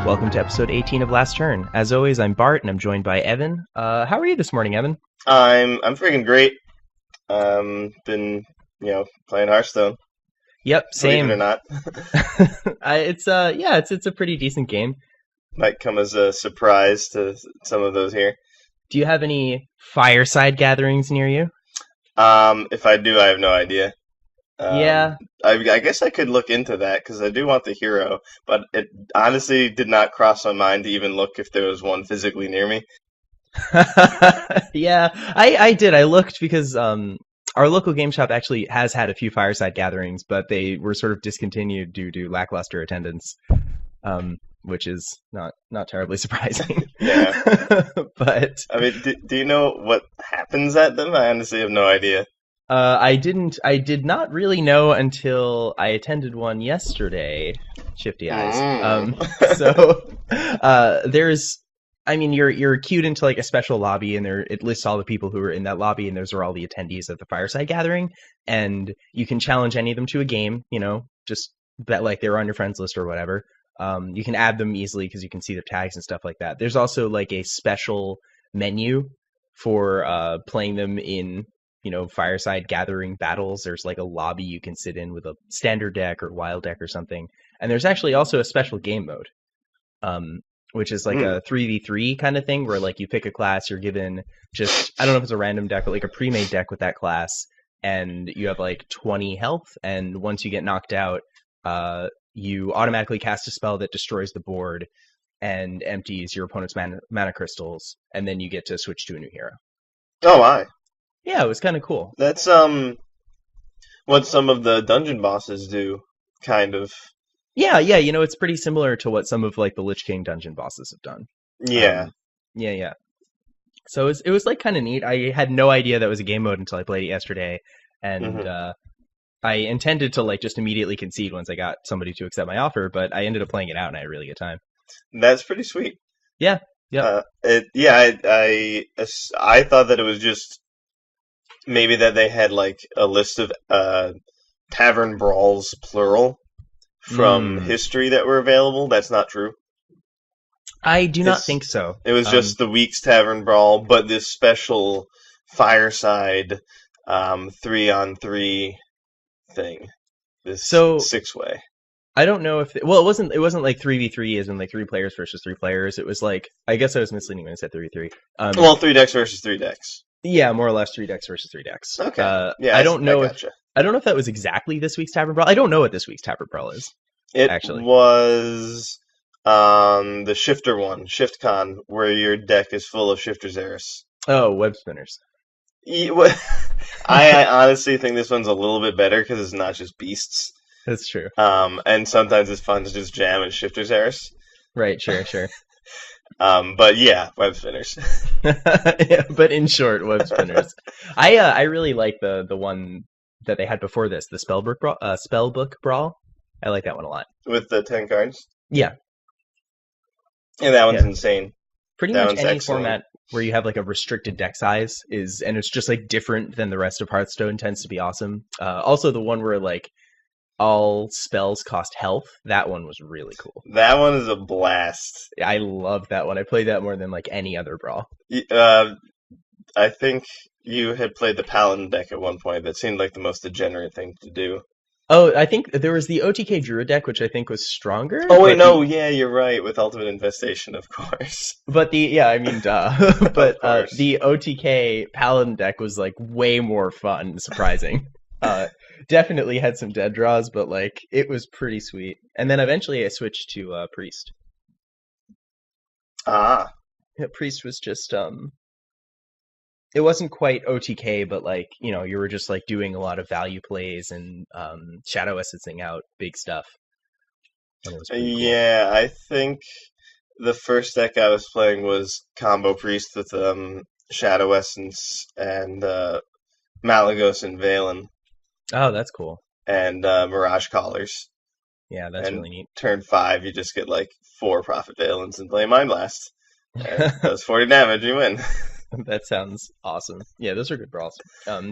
Welcome to episode 18 of Last Turn. As always, I'm Bart, and I'm joined by Evan. How are you this morning, Evan? I'm freaking great. Been playing Hearthstone. Yep, Believe it or same. not, It's a pretty decent game. might come as a surprise to some of those here. Do you have any fireside gatherings near you? If I do, I have no idea. Yeah. I guess I could look into that because I do want the hero, but it honestly did not cross my mind to even look if there was one physically near me. Yeah, I did. I looked because our local game shop actually has had a few fireside gatherings, but they were sort of discontinued due to lackluster attendance, which is not terribly surprising. Yeah. But I mean, do you know what happens at them? I honestly have no idea. I did not really know until I attended one yesterday. Shifty eyes. You're queued into like a special lobby, and it lists all the people who are in that lobby, and those are all the attendees of the fireside gathering, and you can challenge any of them to a game. Just bet like they're on your friends list or whatever. You can add them easily because you can see their tags and stuff like that. There's also like a special menu for playing them in fireside gathering battles. There's like a lobby you can sit in with a standard deck or wild deck or something. And there's actually also a special game mode, which is like a 3v3 kind of thing where like you pick a class, you're given just, I don't know if it's a random deck, but like a pre-made deck with that class, and you have like 20 health. And once you get knocked out, you automatically cast a spell that destroys the board and empties your opponent's mana crystals. And then you get to switch to a new hero. Oh my. Yeah, it was kind of cool. That's what some of the dungeon bosses do, kind of. Yeah, it's pretty similar to what some of like the Lich King dungeon bosses have done. Yeah. Yeah. So it was like kind of neat. I had no idea that was a game mode until I played it yesterday, and I intended to like just immediately concede once I got somebody to accept my offer, but I ended up playing it out and I had a really good time. That's pretty sweet. Yeah. Yeah. I thought that it was just maybe that they had like a list of tavern brawls plural from history that were available. That's not true. I do not think so. It was just the week's tavern brawl, but this special fireside 3-on-3 thing. This 6-way. I don't know if it wasn't like 3v3 as in like 3 players versus 3 players. It was like, I guess I was misleading when I said 3v3. 3 decks versus 3 decks. Yeah, more or less 3 decks versus 3 decks. Okay. I don't know if that was exactly this week's Tavern Brawl. I don't know what this week's Tavern Brawl is. It actually was the Shifter one, ShiftCon, where your deck is full of Shifter Xeris. Oh, web spinners. I honestly think this one's a little bit better because it's not just beasts. That's true. And sometimes it's fun to just jam and Shifter Xeris. Right, sure. But yeah, web spinners. Yeah, but in short, web spinners. I really like the one that they had before this, the Spellbook Brawl. I like that one a lot. With the 10 cards? Yeah. Yeah, that one's insane. Pretty much any format where you have like a restricted deck size and it's just like different than the rest of Hearthstone tends to be awesome. Also the one where like all spells cost health, that one was really cool. That one is a blast. I love that one. I played that more than like any other brawl. I think you had played the Paladin deck at one point. That seemed like the most degenerate thing to do. Oh, I think there was the OTK Druid deck, which I think was stronger. Oh wait, no, yeah, you're right. With Ultimate Infestation, of course. But the OTK Paladin deck was like way more fun, and surprising. Definitely had some dead draws, but like it was pretty sweet. And then eventually I switched to Priest. Yeah, Priest was just it wasn't quite OTK, but like, you were just like doing a lot of value plays and shadow essencing out big stuff. And it was pretty cool. Yeah, I think the first deck I was playing was combo Priest with Shadow Essence and Malagos and Valen. Oh, that's cool. And Mirage Collars. Yeah, that's really neat. Turn 5, you just get like 4 Prophet Valens and play Mind Blast. And does 40 damage, you win. That sounds awesome. Yeah, those are good brawls.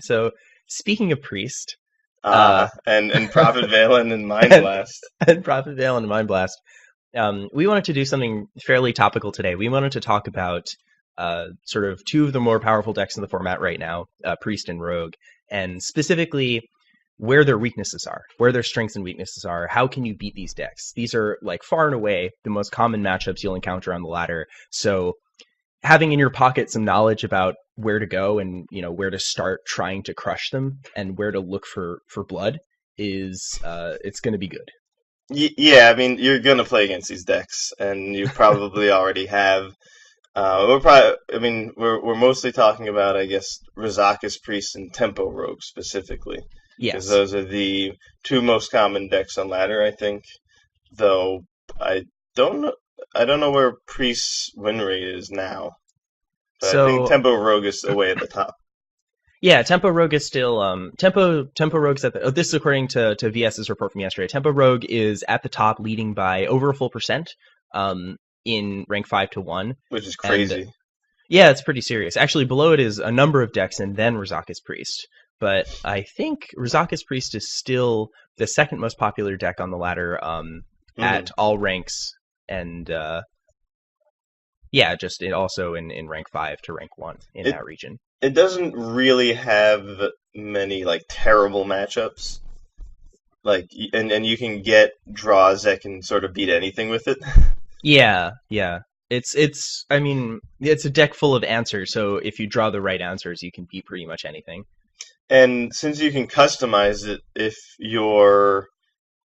So speaking of Priest, and Prophet Valen and Mind Blast. And Prophet Valen and Mind Blast. we wanted to do something fairly topical today. We wanted to talk about sort of two of the more powerful decks in the format right now, Priest and Rogue, and specifically where their weaknesses are, where their strengths and weaknesses are. How can you beat these decks? These are like far and away the most common matchups you'll encounter on the ladder. So having in your pocket some knowledge about where to go and where to start trying to crush them and where to look for blood is it's going to be good. Yeah, I mean, you're gonna play against these decks, and you probably already have. We're mostly talking about, I guess, Razakus Priest and Tempo Rogue specifically, because Yes. those are the two most common decks on ladder, I think. Though I don't know, I don't know where Priest's win rate is now, but I think So Tempo Rogue is away at the top. yeah, Tempo Rogue is still Tempo Rogue's at the this is according to VS's report from yesterday. Tempo Rogue is at the top, leading by over a full percent in rank 5 to 1, Which is and crazy. yeah, it's pretty serious. Actually, below it is a number of decks and then Razakus Priest. But I think Razakus Priest is still the second most popular deck on the ladder at all ranks, and yeah, just also in rank 5 to rank 1 in that region. It doesn't really have many like terrible matchups. Like, and you can get draws that can sort of beat anything with it. Yeah. I mean, it's a deck full of answers, so if you draw the right answers, you can beat pretty much anything. And since you can customize it if you're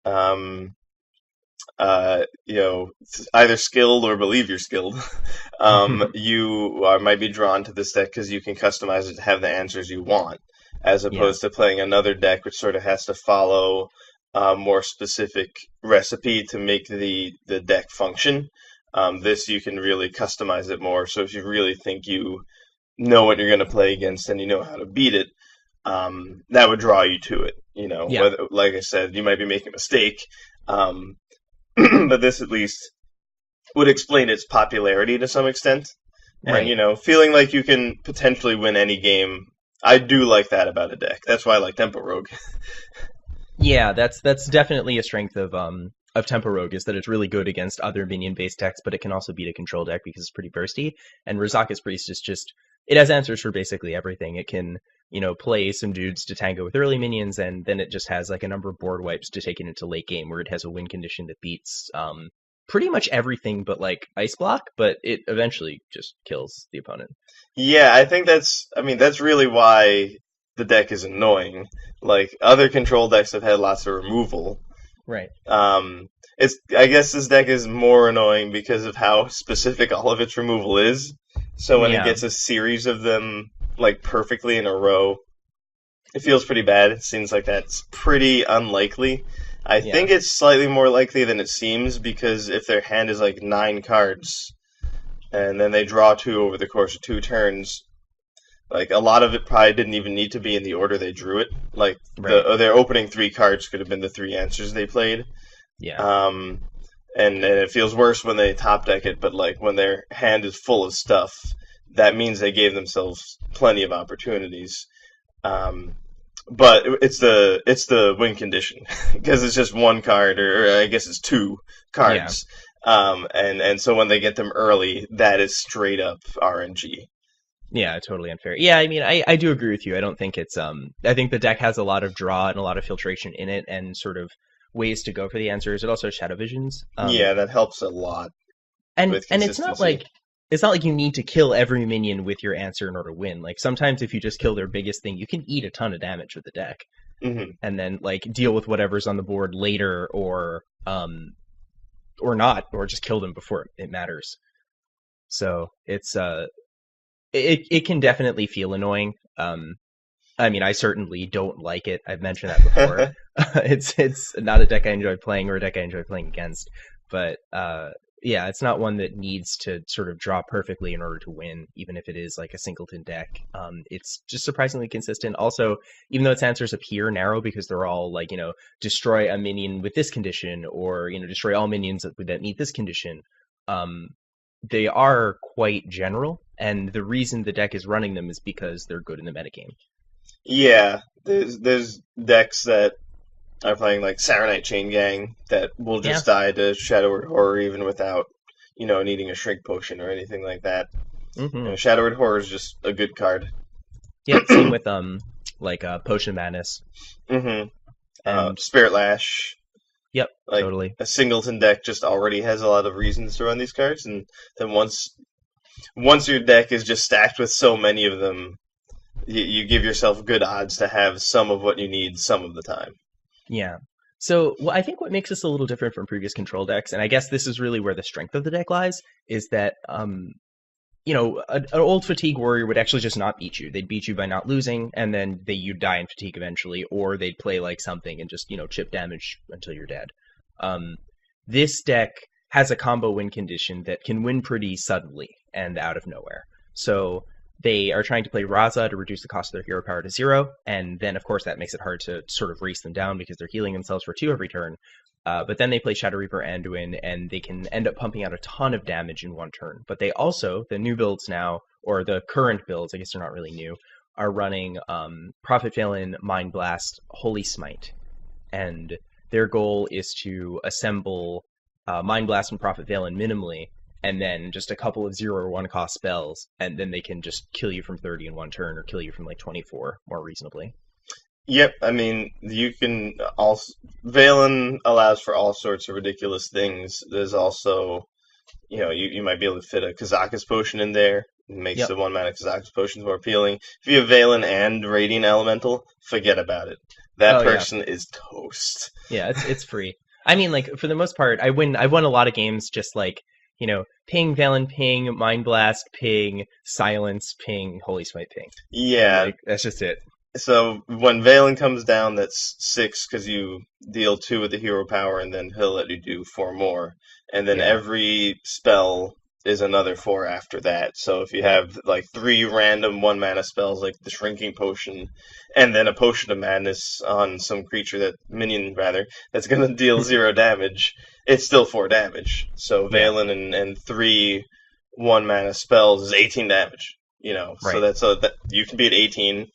um either skilled or believe you're skilled, might be drawn to this deck because you can customize it to have the answers you want, as opposed to playing another deck which sort of has to follow a more specific recipe to make the deck function. This you can really customize it more. So if you really think you know what you're going to play against and you know how to beat it, that would draw you to it. Yeah. Whether, like I said, you might be making a mistake, but this at least would explain its popularity to some extent. Right. And, feeling like you can potentially win any game, I do like that about a deck. That's why I like Tempo Rogue. Yeah, that's definitely a strength of Tempo Rogue, is that it's really good against other minion-based decks, but it can also beat a control deck because it's pretty bursty. And Razakus Priest is just, it has answers for basically everything. It can, play some dudes to tango with early minions, and then it just has like a number of board wipes to take it into late game where it has a win condition that beats pretty much everything but like Ice Block, but it eventually just kills the opponent. Yeah, I think that's really why the deck is annoying. Like, other control decks have had lots of removal. Right. I guess this deck is more annoying because of how specific all of its removal is. So when it gets a series of them like perfectly in a row, it feels pretty bad. It seems like that's pretty unlikely. I think it's slightly more likely than it seems, because if their hand is like 9 cards, and then they draw 2 over the course of 2 turns, like, a lot of it probably didn't even need to be in the order they drew it. Like, their opening 3 cards could have been the 3 answers they played. Yeah. And it feels worse when they top deck it, but like when their hand is full of stuff, that means they gave themselves plenty of opportunities. But it's the win condition, because it's just 1 card, or I guess it's 2 cards. Yeah. And so when they get them early, that is straight up RNG. Yeah, totally unfair. Yeah, I mean, I do agree with you. I don't think it's I think the deck has a lot of draw and a lot of filtration in it, and sort of ways to go for the answers. It also has shadow visions. Yeah, that helps a lot. And it's not like you need to kill every minion with your answer in order to win. Like, sometimes if you just kill their biggest thing, you can eat a ton of damage with the deck, and then like deal with whatever's on the board later, or not, or just kill them before it matters. So it's it can definitely feel annoying. I mean, I certainly don't like it. I've mentioned that before. It's not a deck I enjoy playing, or a deck I enjoy playing against. But yeah, it's not one that needs to sort of draw perfectly in order to win, even if it is like a singleton deck. It's just surprisingly consistent. Also, even though its answers appear narrow because they're all like, destroy a minion with this condition, or, destroy all minions that meet this condition, they are quite general. And the reason the deck is running them is because they're good in the metagame. Yeah, there's decks that are playing like Saronite Chain Gang that will Yeah. just die to Shadowward Horror even without, needing a Shrink Potion or anything like that. Mm-hmm. Shadowward Horror is just a good card. Yep. Same with like Potion of Madness. Mm-hmm. And Spirit Lash. yep, Like totally. a singleton deck just already has a lot of reasons to run these cards, and then once your deck is just stacked with so many of them, you give yourself good odds to have some of what you need some of the time. Yeah. So I think what makes this a little different from previous control decks, and I guess this is really where the strength of the deck lies, is that an old fatigue warrior would actually just not beat you. They'd beat you by not losing, and then you'd die in fatigue eventually, or they'd play like something and just chip damage until you're dead. This deck has a combo win condition that can win pretty suddenly and out of nowhere. So they are trying to play Raza to reduce the cost of their hero power to 0, and then of course that makes it hard to sort of race them down because they're healing themselves for 2 every turn. But then they play Shadow Reaper Anduin, and they can end up pumping out a ton of damage in 1 turn. But they also, the new builds now, or the current builds, I guess they're not really new, are running Prophet Phelan, Mind Blast, Holy Smite. And their goal is to assemble Mind Blast and Prophet Phelan minimally, and then just a couple of 0 or 1 cost spells, and then they can just kill you from 30 in 1 turn, or kill you from like 24 more reasonably. Yep, I mean, you can also... Valen allows for all sorts of ridiculous things. There's also, you might be able to fit a Razakus potion in there. It makes the 1-mana Razakus potions more appealing. If you have Valen and Radiant Elemental, forget about it. That person is toast. Yeah, it's free. I mean, like, for the most part, I won a lot of games just like, ping, Valen, ping, Mind Blast, ping, Silence, ping, Holy Smite, ping. Yeah. Like, that's just it. So when Valen comes down, that's 6 because you deal 2 with the hero power, and then he'll let you do 4 more. And then every spell is another 4 after that. So if you have like 3 random 1-mana spells, like the Shrinking Potion, and then a Potion of Madness on some minion that's going to deal 0 damage, it's still 4 damage. So Valen and 3 1-mana spells is 18 damage. So that's you can be at 18.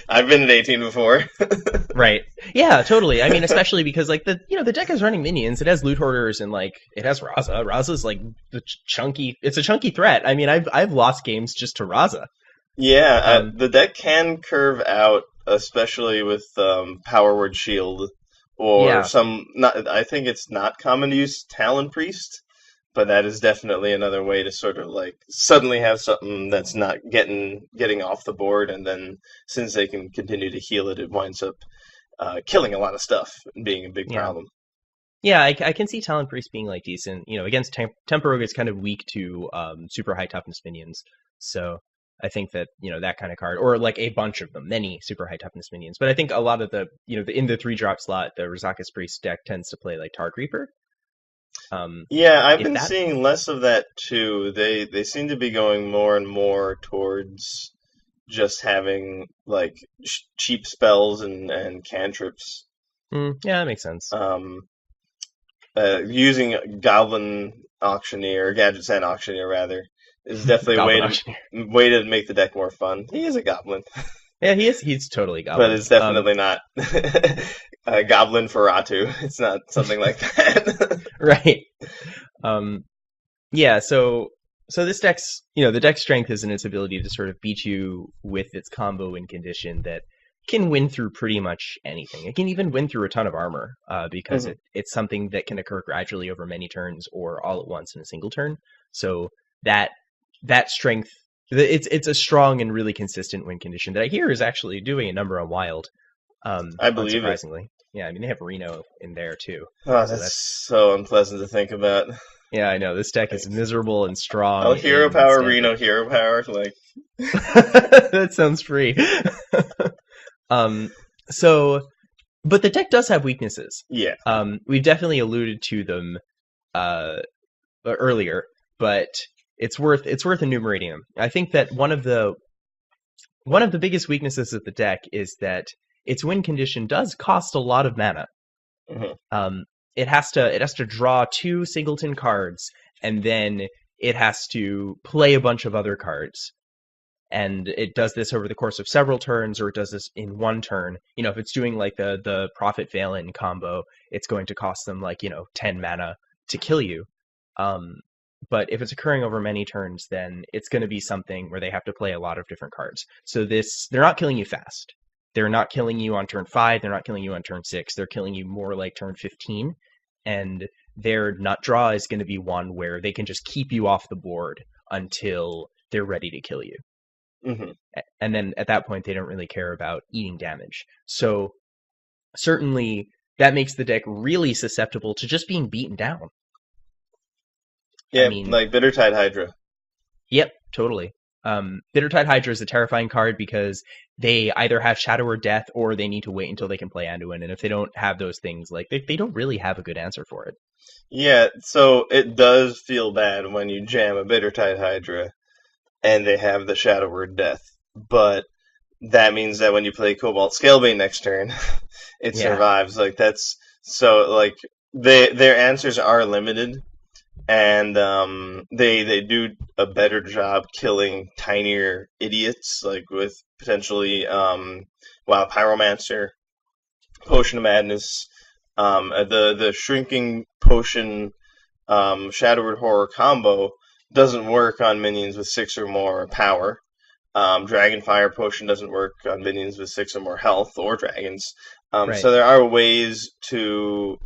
I've been at 18 before. Right. Yeah, totally. I mean, especially because like the deck is running minions. It has Loot Hoarders and like it has Raza. Raza's like it's a chunky threat. I mean, I've lost games just to Raza. Yeah, the deck can curve out, especially with Power Word Shield or I think it's not common to use Talon Priest. But that is definitely another way to sort of like suddenly have something that's not getting off the board, and then since they can continue to heal it, it winds up killing a lot of stuff and being a big problem. Yeah, I can see Talon Priest being like decent. Against Tempo it's kind of weak to super high toughness minions. So I think that that kind of card, or like a bunch of them, many super high toughness minions. But I think a lot of the in the 3-drop slot, the Razakus Priest deck tends to play like Tar Creeper. I've been seeing less of that too. They seem to be going more and more towards just having like cheap spells and cantrips. Yeah, that makes sense. Using Goblin Auctioneer, Gadget Sand Auctioneer rather, is definitely a way to make the deck more fun. He is a goblin. Yeah, he is. He's totally goblin. But it's definitely not Goblin Ferratu. It's not something like that. Right. Yeah, so this deck's, the deck's strength is in its ability to sort of beat you with its combo win condition that can win through pretty much anything. It can even win through a ton of armor because it's something that can occur gradually over many turns or all at once in a single turn. So that strength, it's a strong and really consistent win condition that I hear is actually doing a number on Wild. I believe surprisingly. It. Yeah, I mean, they have Reno in there, too. Oh, that's so unpleasant to think about. Yeah, I know. This deck is miserable and strong. Oh, Hero Power, Reno Hero Power, like... That sounds free. But the deck does have weaknesses. Yeah. We've definitely alluded to them earlier, but it's worth enumerating them. I think that one of the biggest weaknesses of the deck is that its win condition does cost a lot of mana. It has to draw 2 singleton cards, and then it has to play a bunch of other cards. and it does this over the course of several turns, or it does this in one turn. If it's doing like the Prophet Valen combo, it's going to cost them like 10 mana to kill you. But if it's occurring over many turns, then it's going to be something where they have to play a lot of different cards. So they're not killing you fast. They're not killing you on turn 5. They're not killing you on turn 6. They're killing you more like turn 15. And their nut draw is going to be one where they can just keep you off the board until they're ready to kill you. Mm-hmm. And then at that point, they don't really care about eating damage. So certainly that makes the deck really susceptible to just being beaten down. Yeah, like Bittertide Hydra. Yep, totally. Bittertide Hydra is a terrifying card because they either have Shadow or Death, or they need to wait until they can play Anduin. And if they don't have those things, like they don't really have a good answer for it. Yeah, so it does feel bad when you jam a Bittertide Hydra and they have the Shadow or Death. But that means that when you play Cobalt Scalebane next turn, it survives. Like that's so like their answers are limited. And they do a better job killing tinier idiots, like with potentially Pyromancer, Potion of Madness, the Shrinking Potion Shadowed Horror combo doesn't work on minions with 6 or more power. Dragonfire Potion doesn't work on minions with 6 or more health or dragons. Right. So there are ways to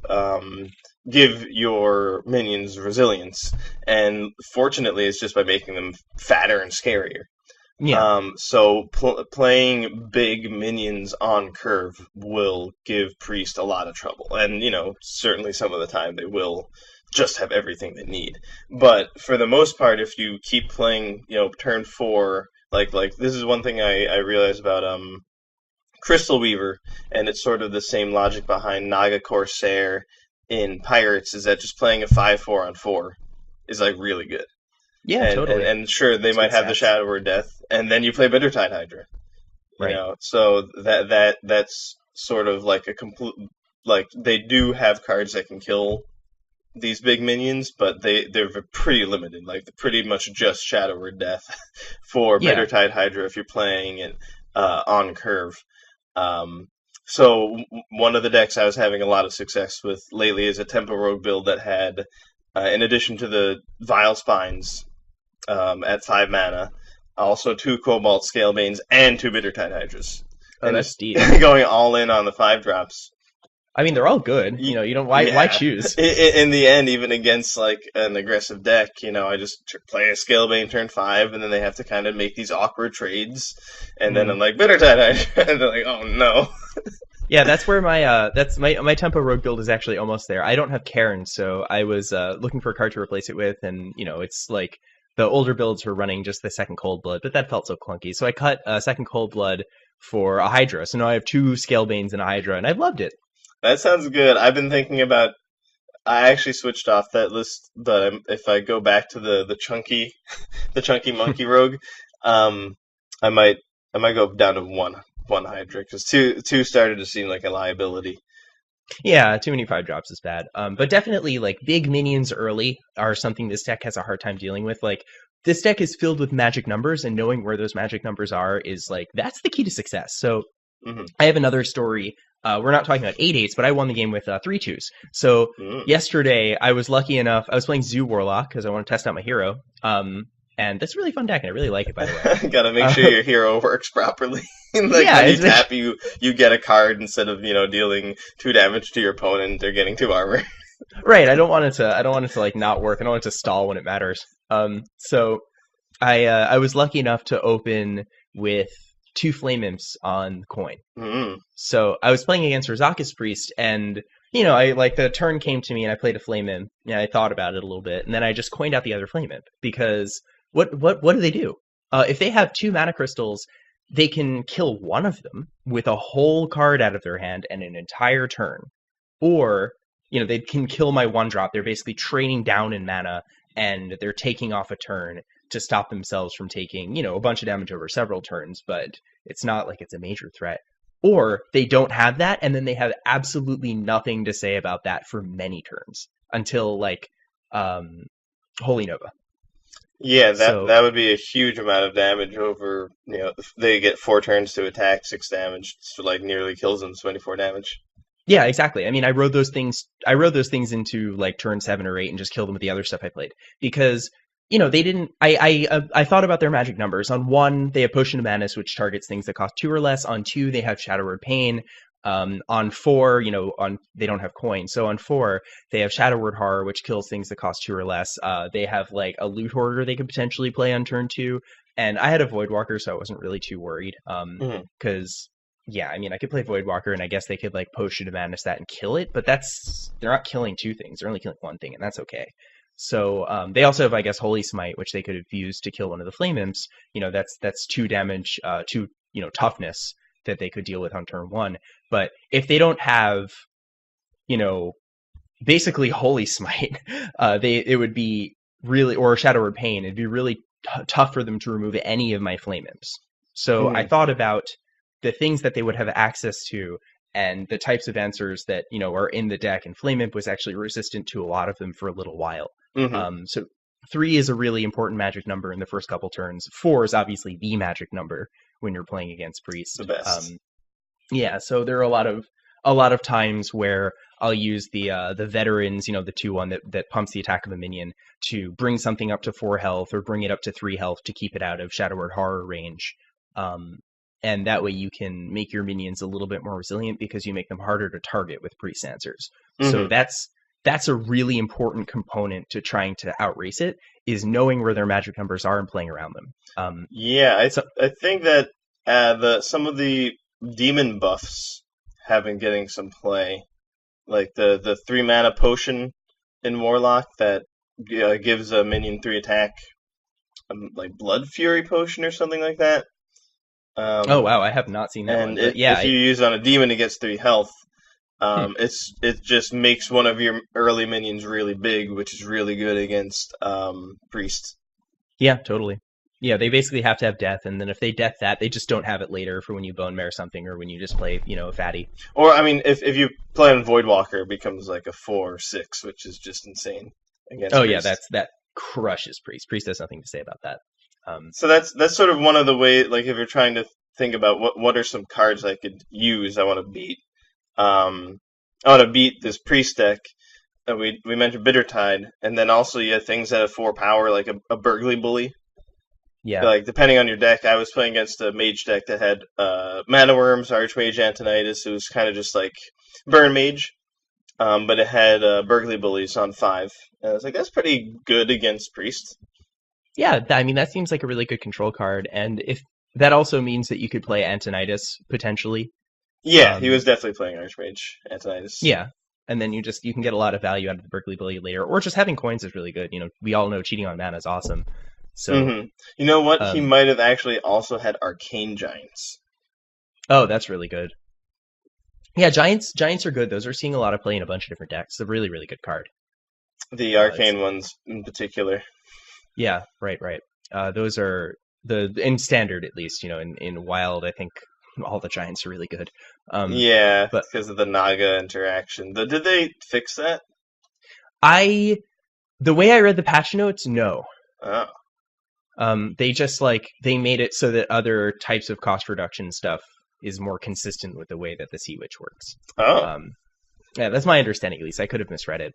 give your minions resilience, and fortunately it's just by making them fatter and scarier. Yeah. So playing big minions on curve will give Priest a lot of trouble, and certainly some of the time they will just have everything they need. But for the most part, if you keep playing turn 4, like this is one thing I realized about Crystal Weaver, and it's sort of the same logic behind Naga Corsair in Pirates, is that just playing a 5/4 on 4 is like really good. Yeah, totally. And sure, they might have the Shadow or Death, and then you play Bittertide Hydra. Right. So that's sort of like a complete, like they do have cards that can kill these big minions, but they're pretty limited. Like pretty much just Shadow or Death for Bittertide Hydra if you're playing it on curve. So one of the decks I was having a lot of success with lately is a Tempo Rogue build that had, in addition to the Vile Spines at 5 mana, also 2 Cobalt Scalebanes and 2 Bittertide Hydras. Oh, that's deep. Going all in on the 5 drops. I mean, they're all good. You don't why choose? In the end, even against like an aggressive deck, I just play a Scalebane turn 5, and then they have to kind of make these awkward trades, and then I'm like Bittertide Hydra, and they're like, oh no. Yeah, that's where my Tempo Rogue build is actually almost there. I don't have Cairn, so I was looking for a card to replace it with, and it's like the older builds were running just the second Cold Blood, but that felt so clunky. So I cut second Cold Blood for a Hydra. So now I have 2 Scalebanes and a Hydra, and I've loved it. That sounds good. I've been thinking about. I actually switched off that list, but if I go back to the chunky, the chunky monkey rogue, I might go down to one Hydra, because two started to seem like a liability. Yeah, too many 5 drops is bad. But definitely like big minions early are something this deck has a hard time dealing with. Like this deck is filled with magic numbers, and knowing where those magic numbers are is like that's the key to success. So I have another story. We're not talking about 8/8s, but I won the game with 3 2s. So yesterday, I was lucky enough. I was playing Zoo Warlock because I want to test out my hero. And that's a really fun deck, and I really like it, by the way. Gotta make sure your hero works properly. Like when you tap, you get a card instead of dealing 2 damage to your opponent or getting 2 armor. Right. I don't want it to like not work. I don't want it to stall when it matters. So I was lucky enough to open with 2 Flame Imps on coin. So I was playing against Razakus Priest, and I like the turn came to me, and I played a Flame Imp. Yeah, I thought about it a little bit, and then I just coined out the other Flame Imp, because what do they do? If they have 2 mana crystals, they can kill one of them with a whole card out of their hand and an entire turn, or they can kill my 1-drop. They're basically trading down in mana, and they're taking off a turn to stop themselves from taking, a bunch of damage over several turns, but it's not like it's a major threat. Or they don't have that, and then they have absolutely nothing to say about that for many turns until like Holy Nova. Yeah, that So that would be a huge amount of damage over. They get 4 turns to attack, 6 damage, so like nearly kills them, 24 damage. yeah, exactly. I mean, I rode those things. I rode those things into like turn 7 or 8 and just killed them with the other stuff I played because they didn't. I thought about their magic numbers. On 1, they have Potion of Madness, which targets things that cost 2 or less. On 2, they have Shadow Word Pain. On 4, on they don't have coins. So on 4, they have Shadow Word Horror, which kills things that cost 2 or less. They have like a Loot Hoarder they could potentially play on turn 2, and I had a Voidwalker, so I wasn't really too worried. Hmm. Because yeah, I mean, I could play Voidwalker, and I guess they could like Potion of Madness that and kill it, but they're not killing 2 things; they're only killing 1 thing, and that's okay. So they also have, I guess, Holy Smite, which they could have used to kill one of the Flame Imps. That's 2 damage, 2 toughness that they could deal with on turn 1. But if they don't have, you know, basically Holy Smite, it would be really, or Shadow Word Pain, it'd be really tough for them to remove any of my Flame Imps. So I Hmm. thought about the things that they would have access to and the types of answers that are in the deck, and Flame Imp was actually resistant to a lot of them for a little while. Hmm. So 3 is a really important magic number in the first couple turns. 4 is obviously the magic number when you're playing against The Priest. best. Yeah, so there are a lot of times where I'll use the veterans, the 2/1 that pumps the attack of a minion to bring something up to 4 health or bring it up to 3 health to keep it out of Shadow Word Horror range. Um, and that way you can make your minions a little bit more resilient because you make them harder to target with priest answers. So Hmm. that's a really important component to trying to outrace it, is knowing where their magic numbers are and playing around them. Yeah, I So I think that the some of the demon buffs have been getting some play, like the 3 mana potion in Warlock that gives a minion 3 attack, like Blood Fury potion or something like that. oh Um, wow, I have not seen that one, and but yeah, if you use it on a demon, it gets 3 health. It just makes one of your early minions really big, which is really good against priest. Yeah, totally. Yeah, they basically have to have death, and then if they death that, they just don't have it later for when you bone mare something or when you just play, a fatty. Or I mean, if you play on Voidwalker, it becomes like a 4 or 6, which is just insane Oh against yeah, priest. that crushes priest. Priest has nothing to say about that. So that's sort of one of the way. Like if you're trying to think about what are some cards I could use, I want to beat. I want to beat this priest deck. We mentioned Bittertide, and then also you have things that have 4 power, like a Burgly Bully. Yeah. Like depending on your deck, I was playing against a mage deck that had Mana Worms, Archmage, Antonidas. It was kind of just like Burn Mage, but it had Burgly Bullies on 5. And I was like, that's pretty good against Priest. Yeah, I mean that seems like a really good control card, and if that also means that you could play Antonidas potentially. Yeah, he Um, was definitely playing Archmage, Antonidas. yeah, and then you can get a lot of value out of the Berkeley Bully later, or just having coins is really good. We all know cheating on mana is awesome. So, Hmm. You know what? He um, might have actually also had Arcane Giants. oh, that's really good. Yeah, giants are good. Those are seeing a lot of play in a bunch of different decks. It's a really, really good card. The It's Arcane ones in particular. Yeah, right, right. Those are the in standard at least. In wild, I think all the giants are really good. Um, Yeah, but because of the Naga interaction. Did they fix that? I the way I read the patch notes, no. Oh. They just they made it so that other types of cost reduction stuff is more consistent with the way that the Sea Witch works. Oh. Um, yeah, that's my understanding at least. I could have misread it,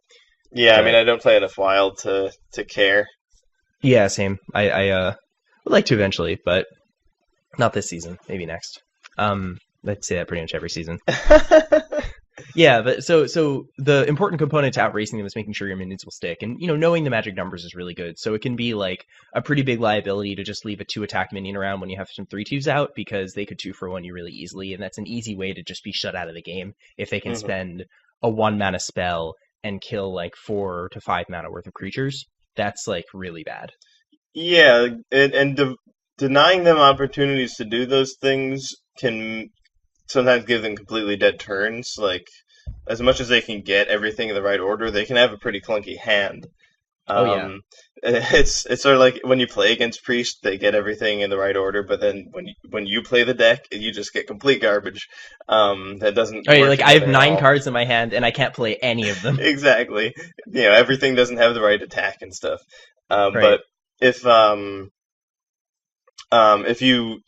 Yeah, I mean, but I don't play enough Wild to care. yeah, same. I would like to eventually, but not this season. Maybe next. I'd say that pretty much every season. Yeah, but so the important component to outracing them is making sure your minions will stick, and knowing the magic numbers is really good. So it can be like a pretty big liability to just leave a 2 attack minion around when you have some 3/2s out because they could 2 for 1 you really easily, and that's an easy way to just be shut out of the game if they can Hmm. spend a 1 mana spell and kill like 4 to 5 mana worth of creatures. That's like really bad. Yeah, and denying them opportunities to do those things can sometimes give them completely dead turns. Like, as much as they can get everything in the right order, they can have a pretty clunky hand. Oh yeah. It's sort of like when you play against Priest, they get everything in the right order, but then when you play the deck, you just get complete garbage. That doesn't Oh yeah, work like I have together at 9 all. cards in my hand and I can't play any of them. Exactly. Everything doesn't have the right attack and stuff. Right. But if you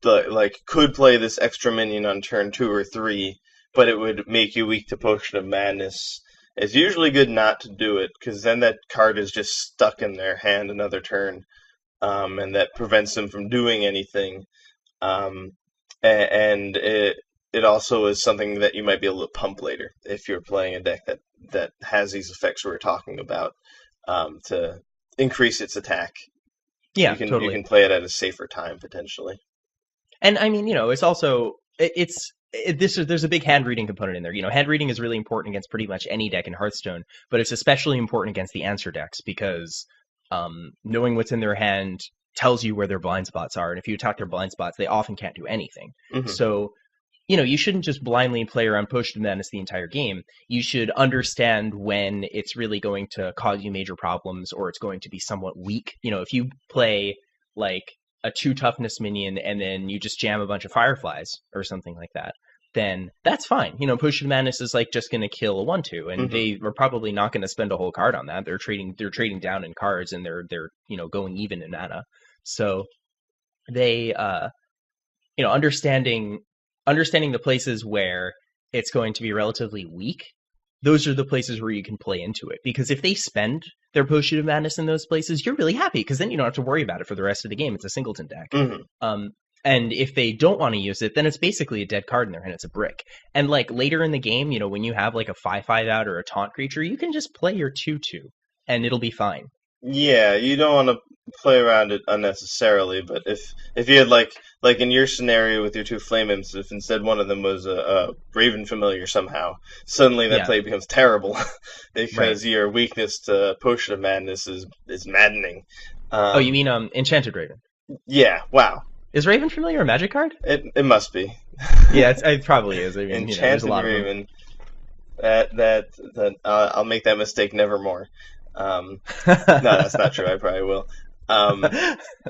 like could play this extra minion on turn 2 or 3, but it would make you weak to Potion of Madness, it's usually good not to do it, because then that card is just stuck in their hand another turn, and that prevents them from doing anything. Um, and it also is something that you might be able to pump later if you're playing a deck that has these effects we were talking about, to increase its attack. Yeah, You totally. can play it at a safer time potentially. And I mean, it's also there's a big hand reading component in there. Hand reading is really important against pretty much any deck in Hearthstone, but it's especially important against the answer decks because knowing what's in their hand tells you where their blind spots are, and if you attack their blind spots, they often can't do anything. Mm-hmm. So you shouldn't just blindly play around Potion of Madness the entire game. You should understand when it's really going to cause you major problems or it's going to be somewhat weak. If you play like a 2 toughness minion and then you just jam a bunch of fireflies or something like that, then that's fine. Potion of Madness is like just going to kill a 1/2, and Mm-hmm. they are probably not going to spend a whole card on that. They're trading down in cards, and they're going even in mana. So they understanding the places where it's going to be relatively weak, those are the places where you can play into it. Because if they spend their Potion of Madness in those places, you're really happy, because then you don't have to worry about it for the rest of the game. It's a singleton deck. Mm-hmm. And if they don't want to use it, then it's basically a dead card in their hand. It's a brick. And like later in the game, when you have like a 5/5 out or a taunt creature, you can just play your 2/2 and it'll be fine. Yeah, you don't want to play around it unnecessarily, but if you had like in your scenario with your 2 flame imps, if instead one of them was a Raven familiar somehow, suddenly that Yeah, play becomes terrible right. because your weakness to Potion of Madness is maddening. Oh, you Um, mean Enchanted Raven? yeah, wow, Is Raven familiar a Magic card? it must be. Yeah, it probably is. I mean, there's a Enchanted lot of them. Raven. I'll make that mistake nevermore. No, that's not true. I probably will. Um,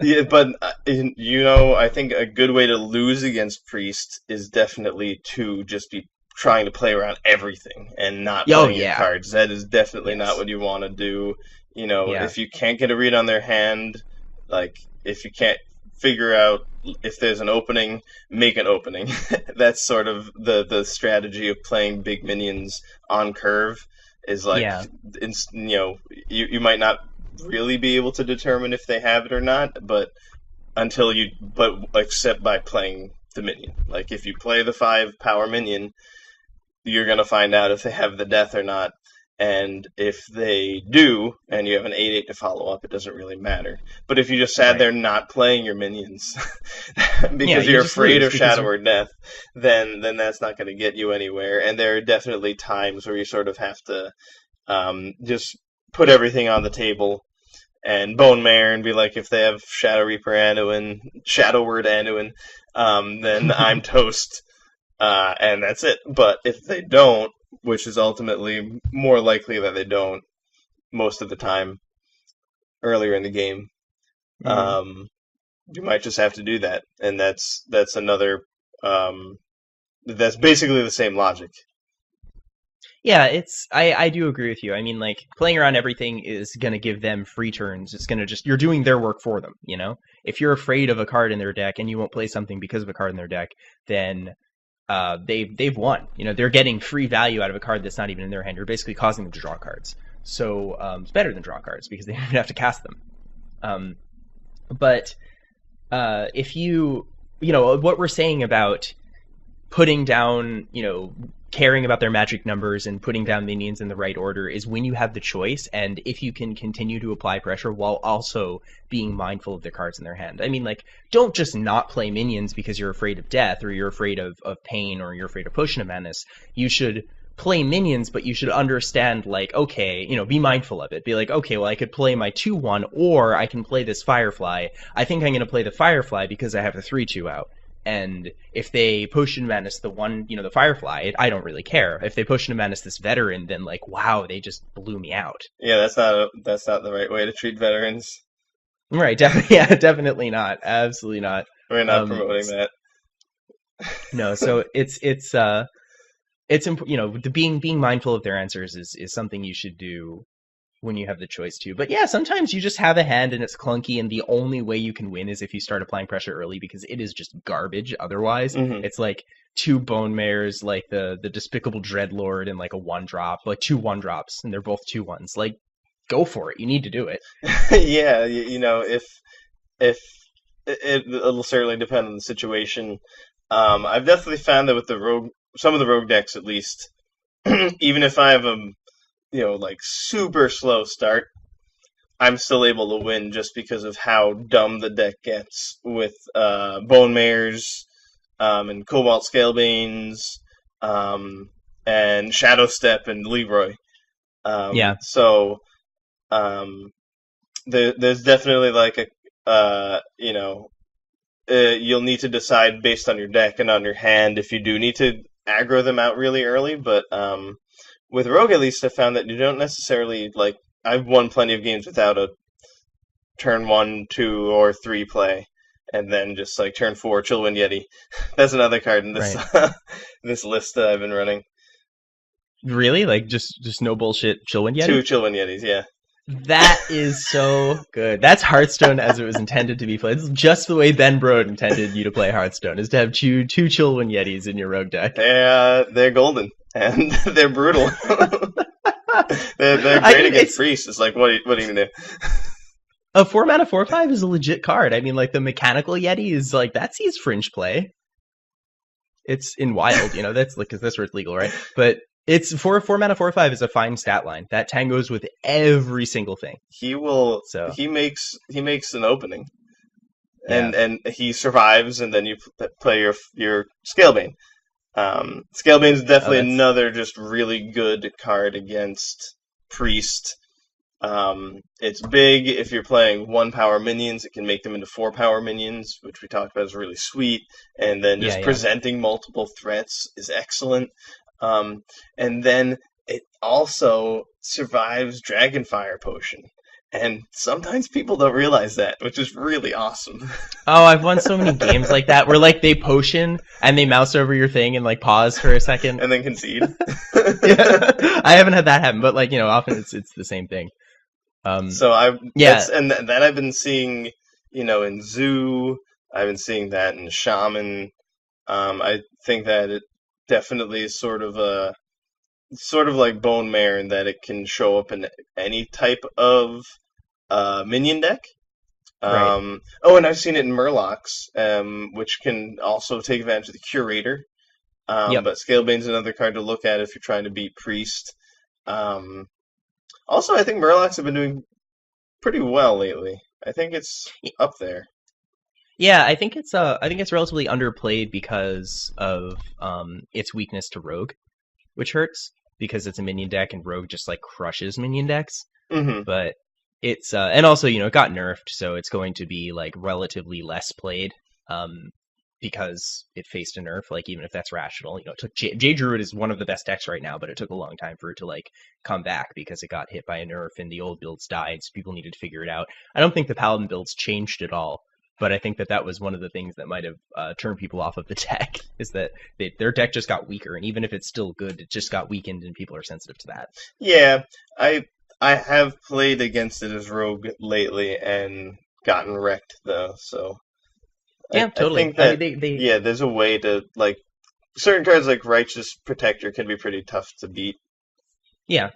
yeah, but I think a good way to lose against Priest is definitely to just be trying to play around everything and not Oh playing your yeah, cards. That is definitely not yes, what you want to do. yeah, If you can't get a read on their hand, like if you can't figure out if there's an opening, make an opening. That's sort of the strategy of playing big minions on curve. Is like, yeah, you might not really be able to determine if they have it or not, but except by playing the minion. Like if you play the 5 power minion, you're gonna find out if they have the death or not. And if they do, and you have an 8/8 to follow up, it doesn't really matter. But if you just sat right. there not playing your minions Yeah, because you you're just afraid lose of because Shadow you. or Death, then that's not going to get you anywhere. And there are definitely times where you sort of have to, just put everything on the table and bone mare and be like, if they have Shadow Reaper Anduin, Shadow Word Anduin, then I'm toast, and that's it. But if they don't, which is ultimately more likely that they don't most of the time earlier in the game, Mm. um, you might just have to do that, and that's another. Um, that's basically the same logic. Yeah, I do agree with you. I mean, like playing around everything is gonna give them free turns. It's gonna just you're doing their work for them. If you're afraid of a card in their deck and you won't play something because of a card in their deck, then they've won. They're getting free value out of a card that's not even in their hand. You're basically causing them to draw cards. So it's better than draw cards because they don't even have to cast them. Um, but if what we're saying about putting down, caring about their magic numbers and putting down minions in the right order is when you have the choice, and if you can continue to apply pressure while also being mindful of the cards in their hand. I mean, like, don't just not play minions because you're afraid of death or you're afraid of pain or you're afraid of Potion of Madness. You should play minions, but you should understand, like, okay, be mindful of it. Be like, okay, well, I could play my 2/1, or I can play this Firefly. I think I'm going to play the Firefly because I have the 3/2 out. And if they Potion Madness the Firefly, I don't really care. If they Potion Madness this veteran, then like, wow, they just blew me out. Yeah, that's not the right way to treat veterans. Right? Definitely, yeah, definitely not. Absolutely not. We're not Um, promoting that. no, so it's the being mindful of their answers is something you should do when you have the choice to. But yeah, sometimes you just have a hand and it's clunky, and the only way you can win is if you start applying pressure early, because it is just garbage otherwise. Mm-hmm. It's like 2 bone mares, like the despicable dreadlord, and like a 1-drop, like 2 1-drops, and they're both 2-1s. Like, go for it. You need to do it. Yeah, if it'll certainly depend on the situation. I've definitely found that with the rogue, some of the rogue decks at least, even if I have a like super slow start, I'm still able to win just because of how dumb the deck gets with Bone Mares, and Cobalt Scalebanes, and Shadow Step and Leroy. Yeah. So there's definitely like you'll need to decide based on your deck and on your hand if you do need to aggro them out really early. But with Rogue, at least, I found that you don't necessarily like. I've won plenty of games without a turn 1, 2, or 3 play, and then just like turn 4 Chillwind Yeti. That's another card in this this list that I've been running. Really? Like just no bullshit Chillwind Yeti? 2 Chillwind Yetis, yeah. That is so good. That's Hearthstone as it was intended to be played. It's just the way Ben Brode intended you to play Hearthstone, is to have two Chillwind Yetis in your rogue deck. They're golden, and they're brutal. they're great against priests. It's like, what are you going to do? A 4-mana 4/5 is a legit card. I mean, like, the mechanical Yeti is like, that sees fringe play. It's in wild, that's like, because that's where it's legal, right? But it's for a 4-mana 4/5 is a fine stat line that tangos with every single thing. He will. So he makes an opening, and he survives, and then you play your Scalebane. Scalebane is definitely another just really good card against Priest. It's big. If you're playing 1-power minions, it can make them into 4-power minions, which we talked about is really sweet. And then just presenting multiple threats is excellent. And then it also survives Dragonfire Potion. And sometimes people don't realize that, which is really awesome. Oh, I've won so many games like that where like they potion and they mouse over your thing and like pause for a second and then concede. I haven't had that happen, but like, often it's the same thing. And that I've been seeing, in Zoo. I've been seeing that in Shaman. I think that it definitely is sort of like Bone Mare in that it can show up in any type of minion deck. Right. And I've seen it in Murlocs, which can also take advantage of the Curator. But Scalebane's another card to look at if you're trying to beat Priest. Also, I think Murlocs have been doing pretty well lately. I think it's up there. Yeah, I think it's relatively underplayed because of its weakness to Rogue, which hurts because it's a minion deck and Rogue just like crushes minion decks. Mm-hmm. But it's and also it got nerfed, so it's going to be like relatively less played because it faced a nerf. Like, even if that's rational, it took J Druid is one of the best decks right now, but it took a long time for it to like come back because it got hit by a nerf and the old builds died, so people needed to figure it out. I don't think the Paladin builds changed at all. But I think that was one of the things that might have turned people off of the deck, is that their deck just got weaker, and even if it's still good, it just got weakened, and people are sensitive to that. Yeah, I have played against it as Rogue lately and gotten wrecked though. So yeah, totally. I think that there's a way to like certain cards like Righteous Protector can be pretty tough to beat. Yeah,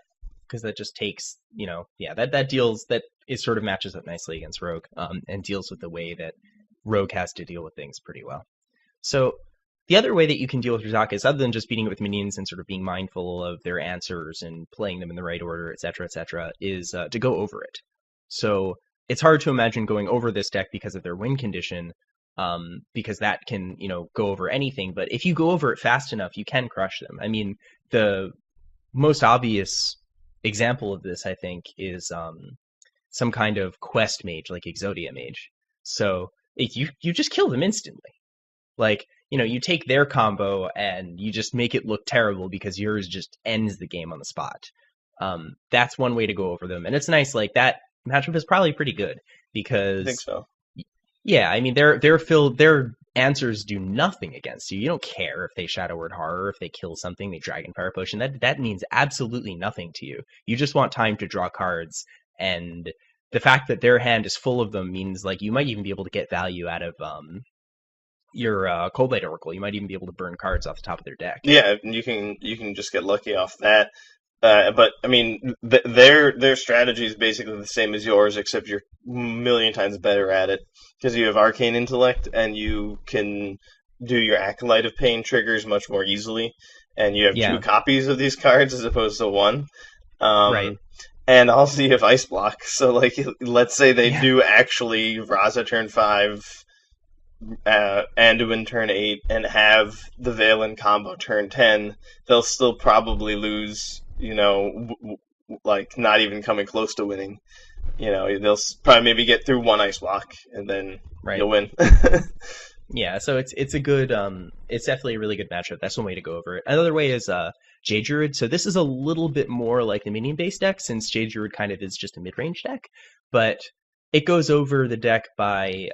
because that just takes that it sort of matches up nicely against Rogue, and deals with the way that Rogue has to deal with things pretty well. So the other way that you can deal with Razakus, other than just beating it with minions and sort of being mindful of their answers and playing them in the right order, etc., is to go over it. So it's hard to imagine going over this deck because of their win condition, because that can go over anything. But if you go over it fast enough, you can crush them. I mean, the most obvious example of this, I think, is some kind of quest mage like Exodia Mage. So you just kill them instantly. Like, you take their combo and you just make it look terrible because yours just ends the game on the spot. That's one way to go over them, and it's nice. Like, that matchup is probably pretty good because I think so. Yeah, I mean they're answers do nothing against you. You don't care if they Shadow Word Horror, if they kill something, they Dragon Fire Potion. That means absolutely nothing to you. You just want time to draw cards, and the fact that their hand is full of them means like you might even be able to get value out of your Coldlight Oracle. You might even be able to burn cards off the top of their deck. Yeah, you can just get lucky off that. But I mean, their strategy is basically the same as yours, except you're a million times better at it because you have Arcane Intellect and you can do your Acolyte of Pain triggers much more easily, and you have 2 copies of these cards as opposed to 1. Right. And also you have Ice Block, so like let's say they do actually Raza turn 5. Anduin turn 8 and have the Valen combo turn 10, they'll still probably lose, like not even coming close to winning. They'll probably maybe get through 1 Ice Block and then you'll win. Yeah, so it's a good it's definitely a really good matchup. That's one way to go over it. Another way is Jade Druid. So this is a little bit more like the minion based deck, since Jade Druid kind of is just a mid-range deck, but it goes over the deck by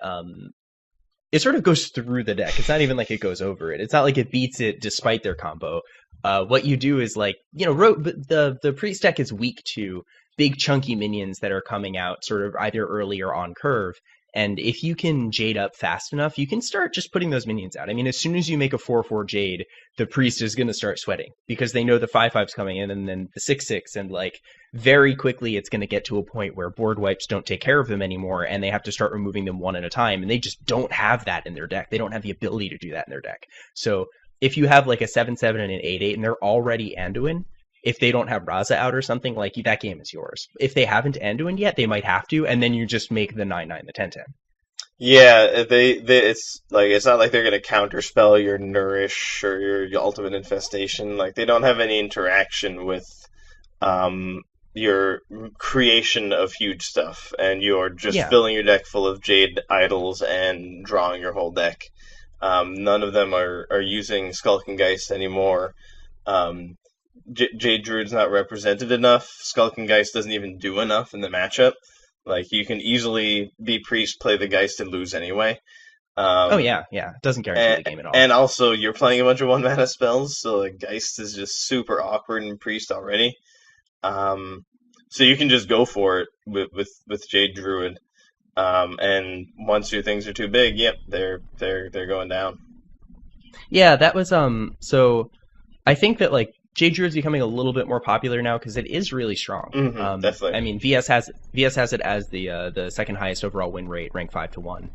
it sort of goes through the deck. It's not even like it goes over it. It's not like it beats it despite their combo. What you do is like, the priest deck is weak to big chunky minions that are coming out sort of either early or on curve. And if you can Jade up fast enough, you can start just putting those minions out. I mean, as soon as you make a 4/4 Jade, the priest is going to start sweating because they know the 5/5's coming in, and then the 6/6, and like very quickly it's going to get to a point where board wipes don't take care of them anymore, and they have to start removing them one at a time, and they just don't have that in their deck. They don't have the ability to do that in their deck. So if you have like a 7/7 and an 8/8, and they're already Anduin, if they don't have Raza out or something, like that game is yours. If they haven't Anduin yet, they might have to, and then you just make the 9/9 the 10/10. Yeah, it's like it's not like they're gonna counterspell your Nourish or your Ultimate Infestation. Like they don't have any interaction with your creation of huge stuff, and you're just filling your deck full of Jade Idols and drawing your whole deck. None of them are using Skulking Geist anymore. Jade Druid's not represented enough. Skulking Geist doesn't even do enough in the matchup. Like, you can easily be Priest, play the Geist, and lose anyway. It doesn't guarantee the game at all. And also, you're playing a bunch of 1-mana spells, so like, Geist is just super awkward in Priest already. So you can just go for it with Jade Druid. And once your things are too big, they're going down. Yeah, that was so I think that like Jade Druid is becoming a little bit more popular now because it is really strong. Definitely. I mean, VS has it as the second highest overall win rate, rank 5-1,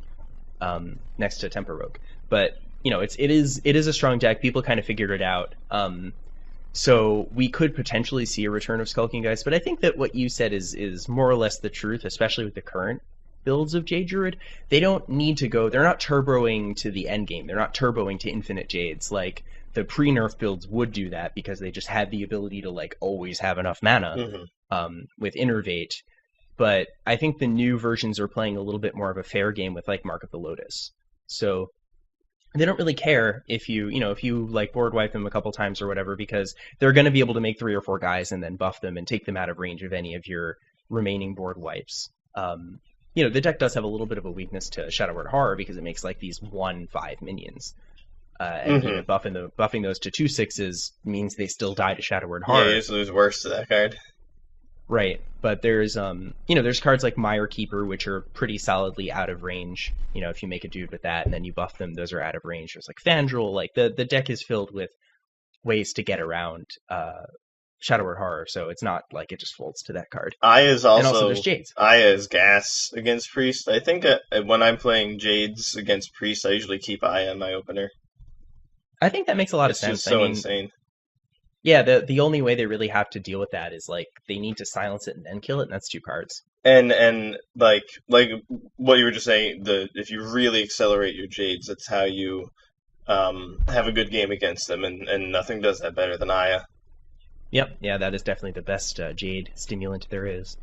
next to Temper Rogue. But it is a strong deck. People kind of figured it out. So we could potentially see a return of Skulking Geist. But I think that what you said is more or less the truth, especially with the current builds of Jade Druid. They don't need to go. They're not turboing to the end game. They're not turboing to infinite Jades like the pre-nerf builds would do that, because they just had the ability to like always have enough mana with Innervate. But I think the new versions are playing a little bit more of a fair game with like Mark of the Lotus. So they don't really care if you like board wipe them a couple times or whatever, because they're going to be able to make 3 or 4 guys and then buff them and take them out of range of any of your remaining board wipes. The deck does have a little bit of a weakness to Shadow Word Horror because it makes like these 1/5 minions. And buffing those to 2 6s means they still die to Shadow Word Horror. Yeah, you just lose worse to that card. Right, but there's there's cards like Mire Keeper, which are pretty solidly out of range. If you make a dude with that and then you buff them, those are out of range. There's like Fandral. Like the deck is filled with ways to get around Shadow Word Horror, so it's not like it just folds to that card. Aya's also, and also there's Jades. Aya is gas against Priest. I think when I'm playing Jades against Priest, I usually keep Aya in my opener. I think that makes a lot of sense. It's just so insane. Yeah, the only way they really have to deal with that is like they need to silence it and then kill it, and that's 2 cards. And like what you were just saying, if you really accelerate your Jades, that's how you have a good game against them, and nothing does that better than Aya. Yep, yeah, that is definitely the best Jade stimulant there is.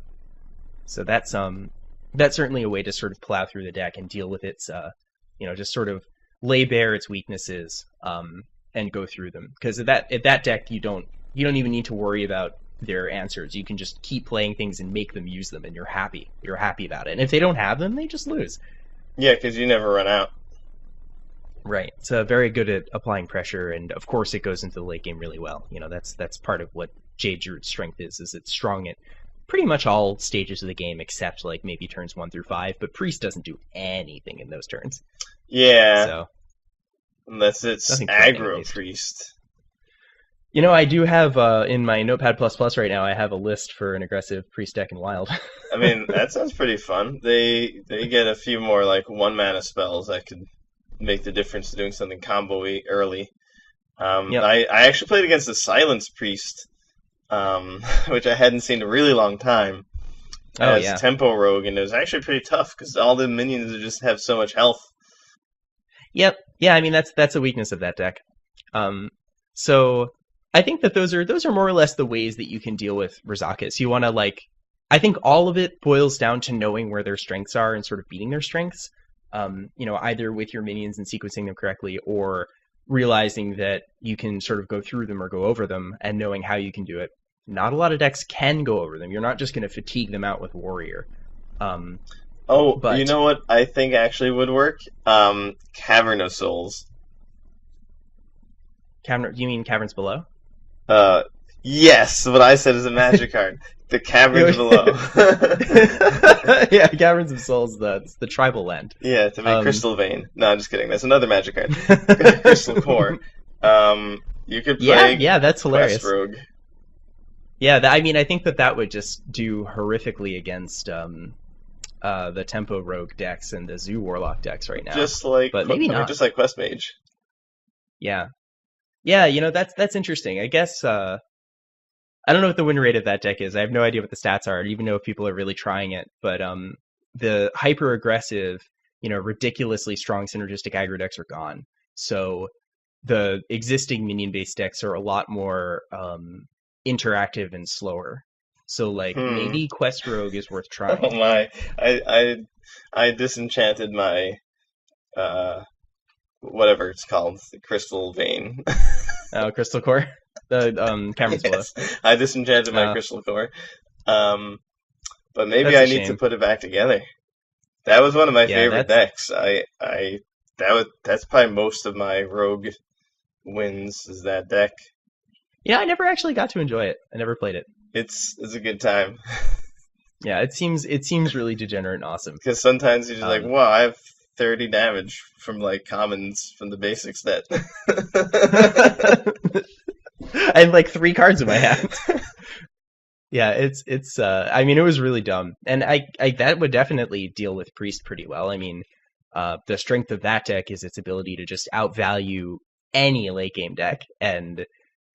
So that's certainly a way to sort of plow through the deck and deal with its just sort of lay bare its weaknesses and go through them, because at that deck you don't even need to worry about their answers. You can just keep playing things and make them use them, and you're happy about it. And if they don't have them, they just lose. Yeah, because you never run out. Right. It's very good at applying pressure, and of course it goes into the late game really well. That's part of what Jade's root strength is it's strong at pretty much all stages of the game except like maybe turns 1 through 5, but Priest doesn't do anything in those turns. Yeah. So unless it's aggro Priest. I do have in my Notepad++ right now, I have a list for an aggressive Priest deck in Wild. I mean, that sounds pretty fun. They get a few more like 1-mana spells that could make the difference doing something combo-y early. Yep. I actually played against the Silence Priest, which I hadn't seen in a really long time, as Tempo Rogue, and it was actually pretty tough because all the minions just have so much health. Yep. Yeah, I mean that's a weakness of that deck. So I think that those are more or less the ways that you can deal with Razakus. You want to I think all of it boils down to knowing where their strengths are and sort of beating their strengths. Either with your minions and sequencing them correctly, or realizing that you can sort of go through them or go over them and knowing how you can do it. Not a lot of decks can go over them. You're not just going to fatigue them out with Warrior. But you know what I think actually would work? Cavern of Souls. Do you mean Caverns Below? Yes, what I said is a magic card. The Caverns Below. Yeah, Caverns of Souls, the tribal land. Yeah, to make Crystal Vein. No, I'm just kidding. That's another magic card. Crystal Core. You could play that's hilarious. Quest Rogue. Yeah, I think that would just do horrifically against the Tempo Rogue decks and the Zoo Warlock decks right now. But maybe not. Just like Quest Mage. Yeah. Yeah, that's interesting. I guess I don't know what the win rate of that deck is. I have no idea what the stats are. I don't even know if people are really trying it. But the hyper aggressive, ridiculously strong synergistic aggro decks are gone. So the existing minion based decks are a lot more interactive and slower. So maybe Quest Rogue is worth trying. Oh my! I disenchanted my whatever it's called, the Crystal Vein. Oh, Crystal Core. The Caverns Below. I disenchanted my Crystal Core. But maybe I need to put it back together. That was one of my favorite decks. That's probably most of my Rogue wins is that deck. Yeah, I never actually got to enjoy it. I never played it. It's a good time. Yeah, it seems really degenerate and awesome. Because sometimes you're just wow, I have 30 damage from commons from the basic set. I had 3 cards in my hand. Yeah, it's I mean, it was really dumb. And I that would definitely deal with Priest pretty well. I mean, the strength of that deck is its ability to just outvalue any late game deck. And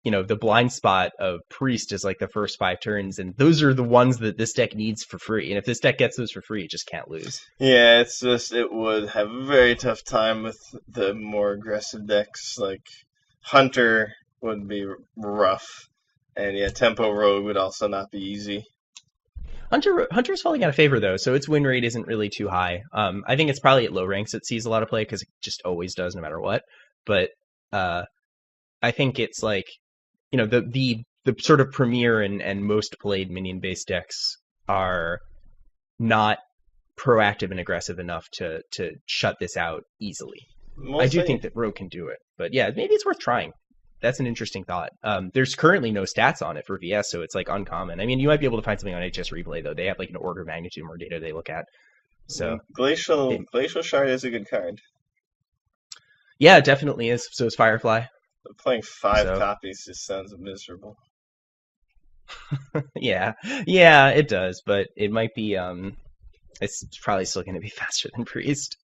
the blind spot of Priest is the first 5 turns, and those are the ones that this deck needs for free. And if this deck gets those for free, it just can't lose. Yeah, it's just it would have a very tough time with the more aggressive decks. Hunter would be rough, and Tempo Rogue would also not be easy. Hunter's falling out of favor though, so its win rate isn't really too high. I think it's probably at low ranks it sees a lot of play because it just always does no matter what. But I think it's the sort of premier and most played minion based decks are not proactive and aggressive enough to shut this out easily. I do think that Rogue can do it, but yeah, maybe it's worth trying. That's an interesting thought. There's currently no stats on it for VS, so it's uncommon. I mean, you might be able to find something on HS Replay though. They have an order of magnitude more data they look at. So Glacial Shard is a good card. Yeah, it definitely is. So is Firefly. But playing 5 copies just sounds miserable. Yeah, it does, but it might be. It's probably still going to be faster than Priest.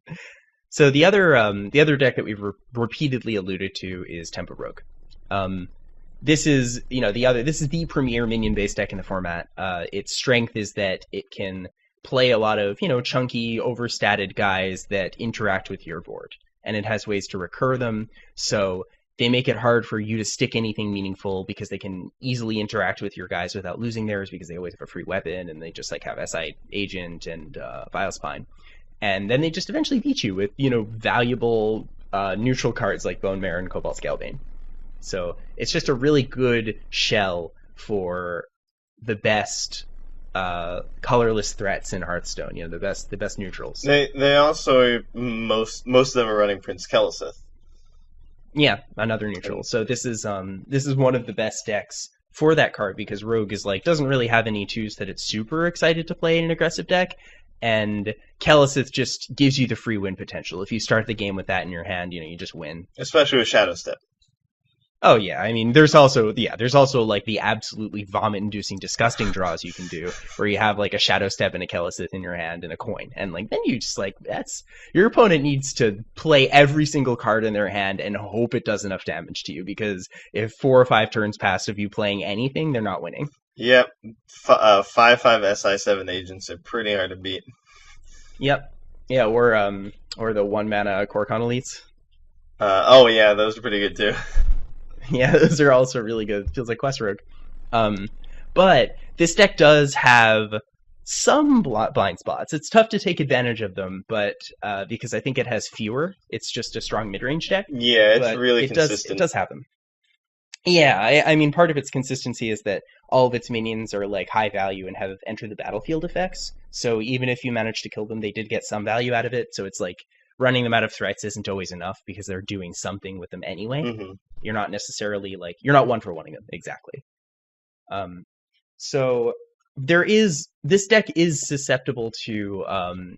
So the other deck that we've repeatedly alluded to is Tempo Rogue. This is the premier minion based deck in the format. Its strength is that it can play a lot of chunky overstatted guys that interact with your board, and it has ways to recur them. So they make it hard for you to stick anything meaningful because they can easily interact with your guys without losing theirs because they always have a free weapon and they just have SI Agent and Vilespine. And then they just eventually beat you with, valuable neutral cards like Bone Mare and Cobalt Scalebane. So it's just a really good shell for the best colorless threats in Hearthstone. The best neutrals. They also most of them are running Prince Keleseth, Yeah, another neutral. So this is one of the best decks for that card because Rogue is like doesn't really have any twos that it's super excited to play in an aggressive deck, and Kelesith just gives you the free win potential. If you start the game with that in your hand, you just win. Especially with Shadow Step. Oh yeah, I mean there's also like the absolutely vomit-inducing, disgusting draws you can do, where you have like a Shadow Step and a Kelesith in your hand and a coin, and like then you just like that's your opponent needs to play every single card in their hand and hope it does enough damage to you, because if 4 or 5 turns pass of you playing anything, they're not winning. Yep, 5/5 SI7 agents are pretty hard to beat. Yep, yeah, or the 1 mana Korcon elites. Oh yeah, those are pretty good too. Yeah, those are also really good. Feels like Quest Rogue. But this deck does have some blind spots. It's tough to take advantage of them, but because I think it has fewer, it's just a strong mid-range deck. Yeah, it's really consistent. It does have them. Yeah, I mean, part of its consistency is that all of its minions are like high value and have enter the battlefield effects. So even if you manage to kill them, they did get some value out of it. So it's like running them out of threats isn't always enough because they're doing something with them anyway. Mm-hmm. You're not necessarily like you're not one for wanting them exactly. So this deck is susceptible to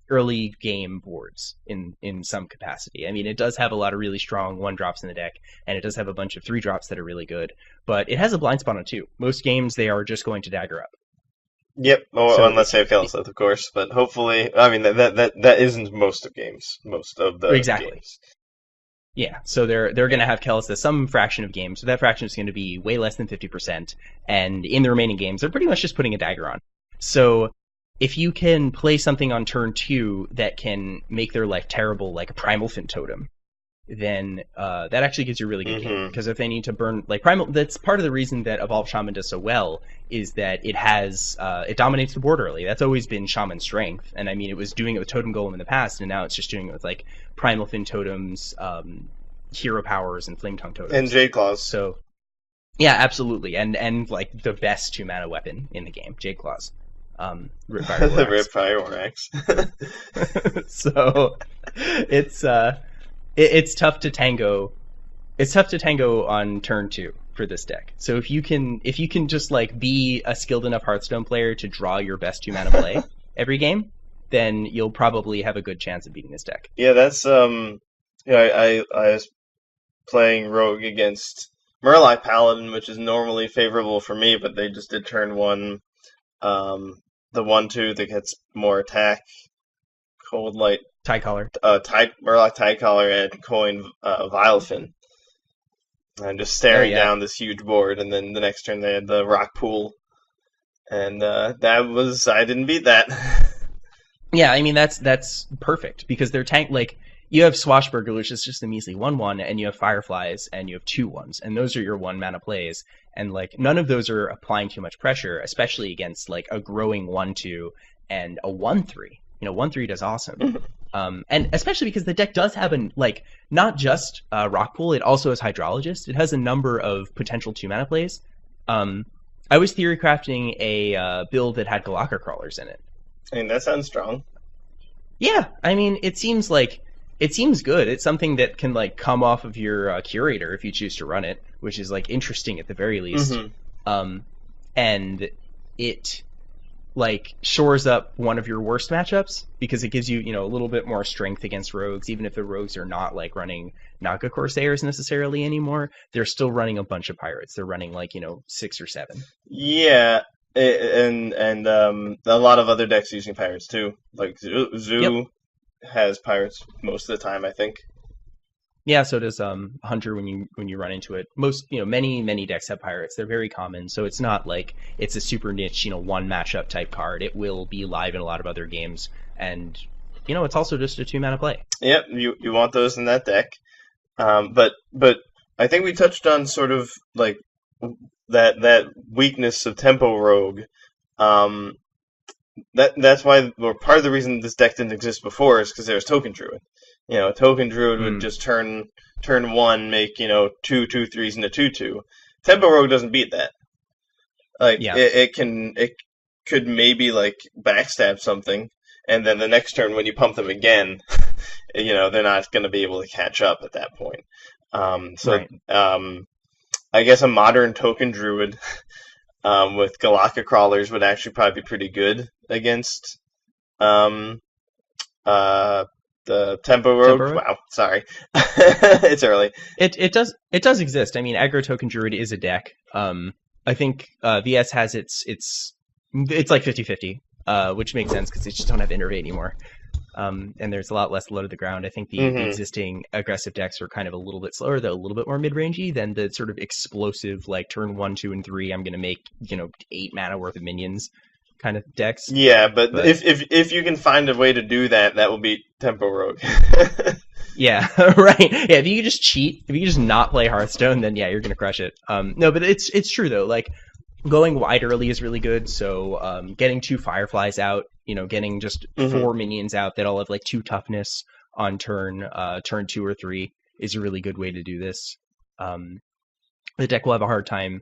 early game boards in some capacity. I mean, it does have a lot of really strong 1-drops in the deck, and it does have a bunch of 3-drops that are really good. But it has a blind spot on 2. Most games they are just going to dagger up. Yep, unless they have Kelesith, of course. But hopefully, I mean that isn't most of games. Most of the games. Yeah, so they're going to have Kelesith some fraction of games, so that fraction is going to be way less than 50%, and in the remaining games, they're pretty much just putting a dagger on. So if you can play something on turn 2 that can make their life terrible, like a Primal Fin Totem, then that actually gives you a really good game. Because if they need to burn, like Primal, that's part of the reason that Evolved Shaman does so well, is that it dominates the board early. That's always been Shaman's strength. And I mean, it was doing it with Totem Golem in the past, and now it's just doing it with like Primal Fin Totems, Hero Powers, and Flame Tongue Totems. And Jade Claws. So, yeah, absolutely. And like the best 2-mana weapon in the game, Jade Claws. Ripfire Warrax. So it's tough to tango. It's tough to tango on turn 2 for this deck. So if you can just like be a skilled enough Hearthstone player to draw your best 2-mana play every game, then you'll probably have a good chance of beating this deck. Yeah, that's I was playing Rogue against Murloc Paladin, which is normally favorable for me, but they just did turn 1 the 1/2 that gets more attack, Cold Light Tidecaller. Murloc Tidecaller and coin Vilefin. And just staring down this huge board, and then the next turn they had the Rock Pool. And I didn't beat that. Yeah, I mean that's perfect because they're like you have Swashbuckler, which is just a measly 1/1, and you have Fireflies, and you have 2/1s, and those are your 1-mana plays, and like none of those are applying too much pressure, especially against like a growing 1/2 and a 1/3. 1/3 does awesome, and especially because the deck does have not just Rock Pool, it also has Hydrologist. It has a number of potential 2-mana plays. I was theory crafting a build that had Galaka Crawlers in it. I mean, that sounds strong. Yeah, I mean, it seems good. It's something that can like come off of your curator if you choose to run it, which is like interesting at the very least. And it like shores up one of your worst matchups because it gives you a little bit more strength against rogues, even if the rogues are not like running Naga Corsairs necessarily anymore. They're still running a bunch of pirates. They're running like 6 or 7. Yeah, and a lot of other decks using pirates too. Like Zoo has pirates most of the time, I think. Yeah, so does Hunter when you run into it. Most many decks have pirates. They're very common, so it's not like it's a super niche one matchup type card. It will be live in a lot of other games, and it's also just a 2-mana play. Yep, you want those in that deck. But I think we touched on sort of like that weakness of Tempo Rogue. That's why, or part of the reason this deck didn't exist before is because there was Token Druid. A Token Druid would just turn 1, make 2/2/3s into 2/2. Tempo Rogue doesn't beat that. It could maybe like backstab something, and then the next turn when you pump them again, they're not going to be able to catch up at that point. So Right. I guess a modern token druid with Galactic crawlers would actually probably be pretty good against um, uh, the Tempo Rogue. Tempo Rogue. Wow, sorry, it's early. It does exist. I mean, aggro token druid is a deck. I think VS has it's like 50-50, which makes sense because they just don't have Innervate anymore. And there's a lot less low to the ground. I think the Hmm. existing aggressive decks are kind of a little bit slower, though a little bit more mid-rangey than the sort of explosive, like turn 1, 2, and 3, I'm going to make, 8 mana worth of minions kind of decks. Yeah, but But if you can find a way to do that, that will beat Tempo Rogue. yeah, right. Yeah, if you could just cheat, if you could just not play Hearthstone, then yeah, you're going to crush it. No, but it's true though. Like going wide early is really good. So getting 2 Fireflies out, getting just Hmm. 4 minions out that all have like 2 toughness on turn 2 or 3 is a really good way to do this. Um, the deck will have a hard time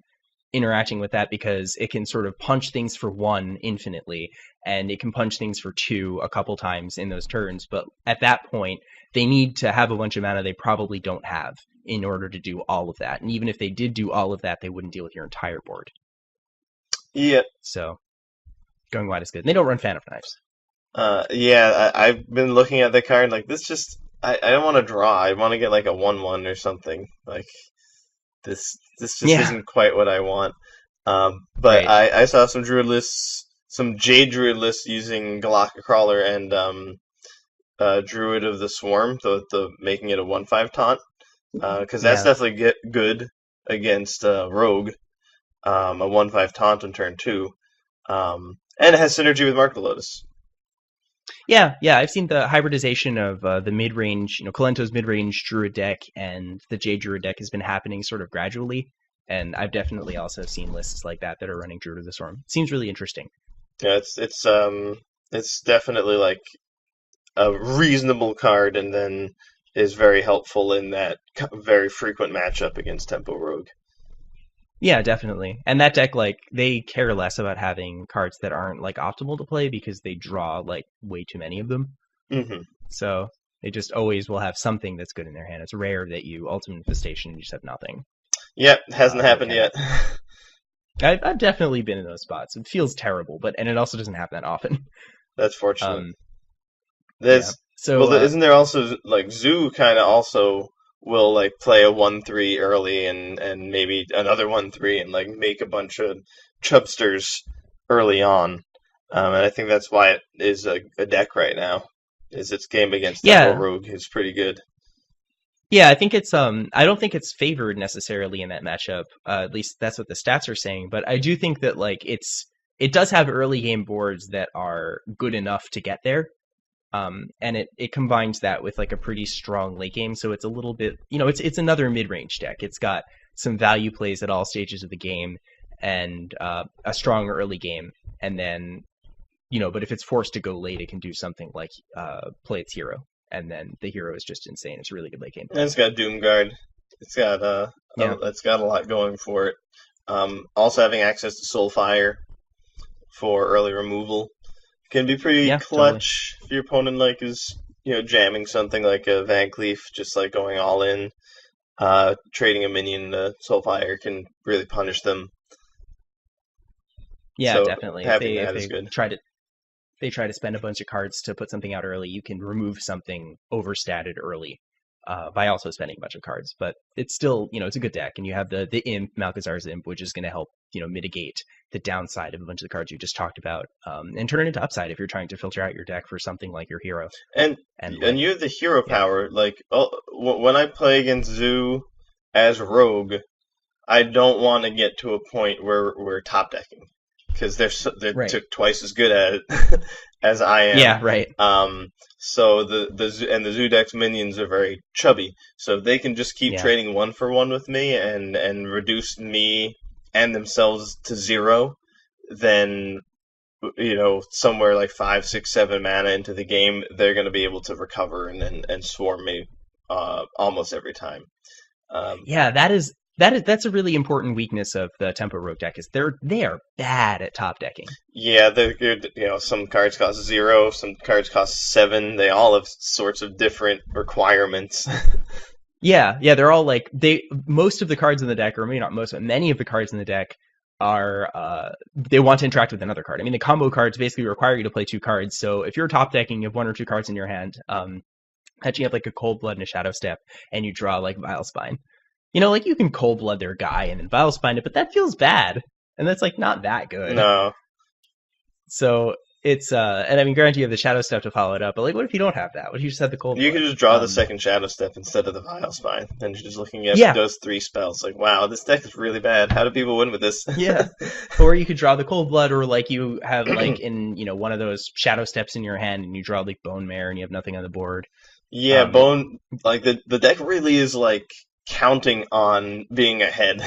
interacting with that because it can sort of punch things for 1 infinitely, and it can punch things for 2 a couple times in those turns. But at that point, they need to have a bunch of mana they probably don't have in order to do all of that. And even if they did do all of that, they wouldn't deal with your entire board. Yeah, So going wide is good. And they don't run Fan of Knives. yeah. I've been looking at the card like this. Just I don't want to draw. I want to get like a 1/1 or something. Like this just Yeah, isn't quite what I want. But right. I saw some druid lists, some Jade druid lists using Galactic Crawler and Druid of the Swarm, the making it a 1/5 taunt, because that's Yeah. definitely good against Rogue, a 1/5 taunt on turn 2, and it has synergy with Mark the Lotus. Yeah. I've seen the hybridization of the mid-range, Kalento's mid-range Druid deck and the Jade Druid deck has been happening sort of gradually. And I've definitely also seen lists like that that are running Druid of the Storm. Seems really interesting. Yeah, it's definitely like a reasonable card, and then is very helpful in that very frequent matchup against Tempo Rogue. Yeah, definitely. And that deck, like, they care less about having cards that aren't like optimal to play because they draw like way too many of them. Hmm. So they just always will have something that's good in their hand. It's rare that you Ultimate Infestation and you just have nothing. Yep, hasn't But it happened can yet. happen. I've definitely been in those spots. It feels terrible, but and it also doesn't happen that often. That's fortunate. Um, yeah. There's So isn't there also like Zoo kind of also will like play a 1/3 early and maybe another 1/3 and like make a bunch of chubsters early on. And I think that's why it is a deck right now. Is its game against Tempo yeah, Rogue is pretty good. yeah. I think it's I don't think it's favored necessarily in that matchup. At least that's what the stats are saying. But I do think that like it does have early game boards that are good enough to get there. And it combines that with like a pretty strong late game, so it's a little bit, it's another mid range deck. It's got some value plays at all stages of the game, and a strong early game, and then but if it's forced to go late, it can do something like play its hero, and then the hero is just insane. It's a really good late game And play. it's got Doomguard. Yeah, It's got a lot going for it. Also having access to Soulfire for early removal can be pretty yeah, totally. clutch if your opponent like is jamming something like a Van Cleef, just like going all in. Trading a minion to Soulfire can really punish them. Yeah, So definitely. If having they if that is they good. try to they try to spend a bunch of cards to put something out early, you can remove something overstatted early by also spending a bunch of cards. But it's still, it's a good deck, and you have the Imp, Malchezaar's Imp, which is going to help, mitigate the downside of a bunch of the cards you just talked about, and turn it into upside if you're trying to filter out your deck for something like your hero. And And and like, you have the hero yeah, power. Like when I play against Zoo as Rogue, I don't want to get to a point where we're top decking because they're right, twice as good at it as I am. yeah, right, So the Zoodex minions are very chubby, so if they can just keep yeah, trading 1-for-1 with me and reduce me and themselves to 0, then somewhere like 5, 6, 7 mana into the game, they're going to be able to recover and swarm me almost every time. Um, yeah. That's a really important weakness of the Tempo Rogue deck is they are bad at top decking. Yeah, they're good. Some cards cost 0, some cards cost 7. They all have sorts of different requirements. Yeah, they're all like most of the cards in the deck, or maybe not most, but many of the cards in the deck are they want to interact with another card. I mean, the combo cards basically require you to play 2 cards. So if you're top decking, you have 1 or 2 cards in your hand. Catching up like a Cold Blood and a Shadow Step, and you draw like Vilespine. You know, like you can Cold Blood their guy and then Vilespine it, but that feels bad, and that's like not that good. No. So it's and I mean, granted you have the Shadow Step to follow it up, but like, what if you don't have that? What if you just have the Cold Blood? You could just draw the second Shadow Step instead of the Vilespine. Then you're just looking at those 3 spells. Like, wow, this deck is really bad. How do people win with this? Yeah. Or you could draw the Cold Blood, or like you have like in one of those Shadow Steps in your hand, and you draw like Bone Mare, and you have nothing on the board. Yeah, like the deck really is like counting on being ahead.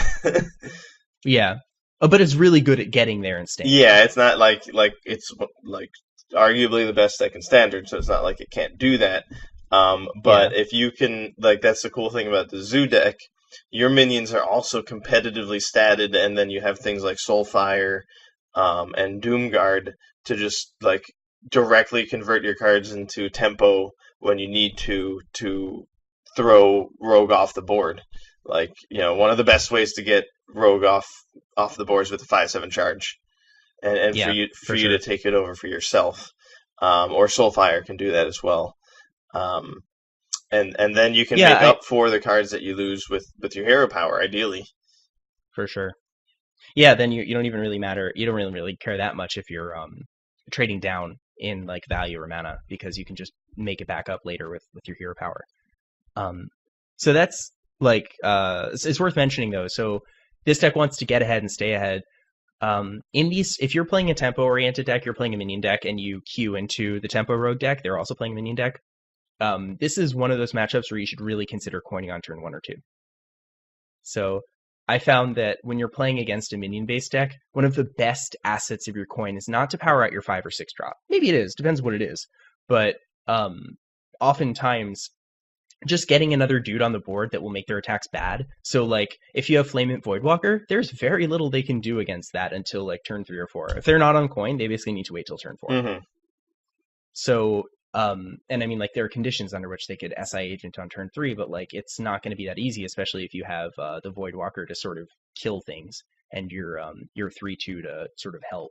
Yeah. But it's really good at getting there and staying. Yeah, it's not like it's like arguably the best deck in Standard, so it's not like it can't do that. But if you can, like, that's the cool thing about the Zoo deck. Your minions are also competitively statted, and then you have things like Soulfire and Doomguard to just like directly convert your cards into tempo when you need to throw Rogue off the board. Like, one of the best ways to get Rogue off the board is with a 5/7 charge, and for you to take it over for yourself, or Soulfire can do that as well, and then you can make up for the cards that you lose with your hero power, ideally. For sure. Yeah, then you don't even really matter. You don't really care that much if you're trading down in like value or mana, because you can just make it back up later with your hero power. So that's like it's worth mentioning though. So this deck wants to get ahead and stay ahead. If you're playing a tempo oriented deck, you're playing a minion deck, and you queue into the tempo rogue deck, they're also playing a minion deck. This is one of those matchups where you should really consider coining on turn 1 or 2. So I found that when you're playing against a minion-based deck, one of the best assets of your coin is not to power out your 5 or 6 drop. Maybe it is, depends what it is. But oftentimes, just getting another dude on the board that will make their attacks bad. So, like, if you have Flamant Voidwalker, there's very little they can do against that until, like, turn 3 or 4. If they're not on coin, they basically need to wait till turn 4. Mm-hmm. So, and I mean, like, there are conditions under which they could SI Agent on turn 3, but, like, it's not going to be that easy, especially if you have the Voidwalker to sort of kill things, and your 3/2 to sort of help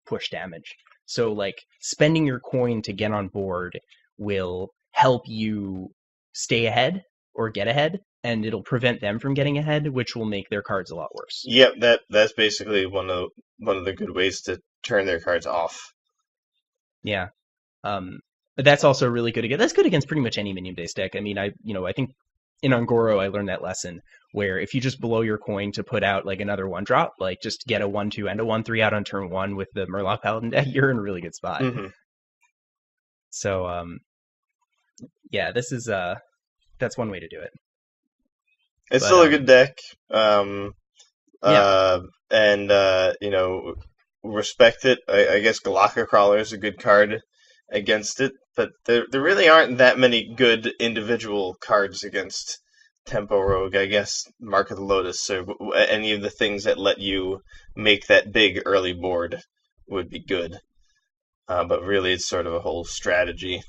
push damage. So, like, spending your coin to get on board will help you stay ahead or get ahead, and it'll prevent them from getting ahead, which will make their cards a lot worse. Yep, that's basically one of the good ways to turn their cards off. Yeah. But that's also really good against. That's good against pretty much any minion-based deck. I mean, I think in Ungoro I learned that lesson where if you just blow your coin to put out like another 1-drop, like just get a 1/2 and a 1/3 out on turn 1 with the Murloc Paladin deck, you're in a really good spot. Mm-hmm. So yeah, this is that's one way to do it. It's still a good deck. And respect it. I guess Galaka Crawler is a good card against it, but there really aren't that many good individual cards against Tempo Rogue. I guess Mark of the Lotus or any of the things that let you make that big early board would be good. But really, it's sort of a whole strategy.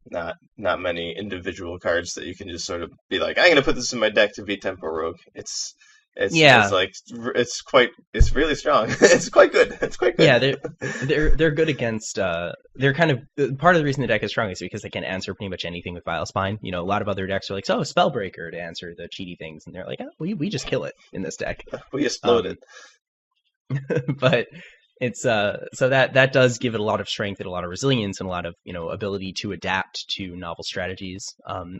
Not many individual cards that you can just sort of be like, I'm going to put this in my deck to beat Tempo Rogue. It's really strong. It's quite good. Yeah, they're good against. They're kind of part of the reason the deck is strong is because they can answer pretty much anything with Vilespine. A lot of other decks are like, Spellbreaker to answer the cheaty things, and they're like, we just kill it in this deck. We explode it. But it's so that does give it a lot of strength and a lot of resilience and a lot of ability to adapt to novel strategies.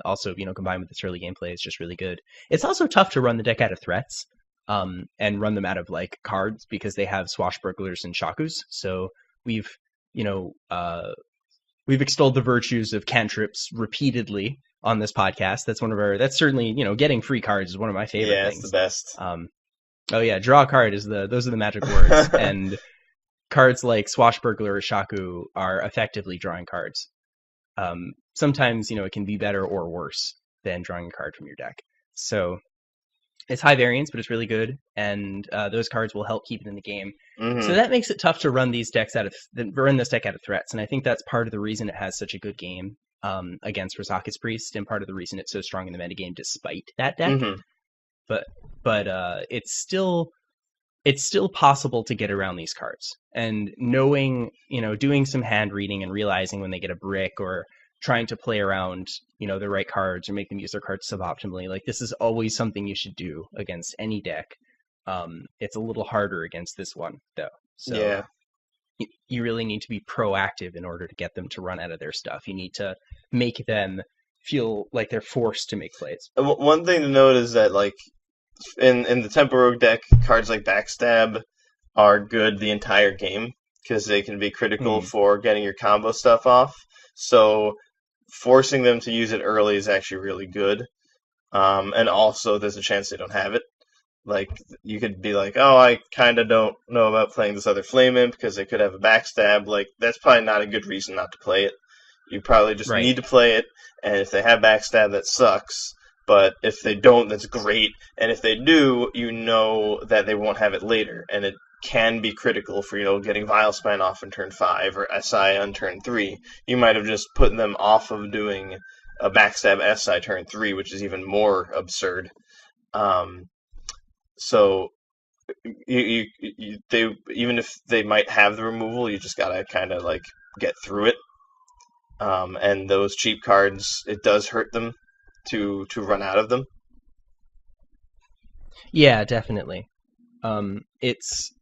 Also combined with its early gameplay, it's just really good. It's also tough to run the deck out of threats and run them out of like cards because they have Swashbucklers and Shakus. So we've extolled the virtues of cantrips repeatedly on this podcast. That's certainly getting free cards is one of my favorite things. Yeah, it's the best. Oh yeah, draw a card those are the magic words. And cards like Swashbuckler or Shaku are effectively drawing cards. Sometimes, it can be better or worse than drawing a card from your deck. So it's high variance, but it's really good, and those cards will help keep it in the game. Mm-hmm. So that makes it tough to run this deck out of threats, and I think that's part of the reason it has such a good game. against Razakus Priest, and part of the reason it's so strong in the metagame despite that deck. Mm-hmm. But it's still possible to get around these cards. And knowing, doing some hand reading and realizing when they get a brick, or trying to play around, the right cards or make them use their cards suboptimally. Like, this is always something you should do against any deck. It's a little harder against this one, though. So yeah. You really need to be proactive in order to get them to run out of their stuff. You need to make them feel like they're forced to make plays. One thing to note is that, like, in the Tempo Rogue deck, cards like Backstab are good the entire game because they can be critical for getting your combo stuff off. So forcing them to use it early is actually really good. And also, there's a chance they don't have it. Like, you could be like, oh, I kind of don't know about playing this other Flame Imp because they could have a Backstab. Like, that's probably not a good reason not to play it. You probably just need to play it, and if they have Backstab, that sucks. But if they don't, that's great. And if they do, you know that they won't have it later. And it can be critical for, getting Vilespine off in turn 5 or SI on turn 3. You might have just put them off of doing a Backstab SI turn 3, which is even more absurd. So they even if they might have the removal, you just gotta kind of like get through it. And those cheap cards, it does hurt them to run out of them. Yeah, definitely. It's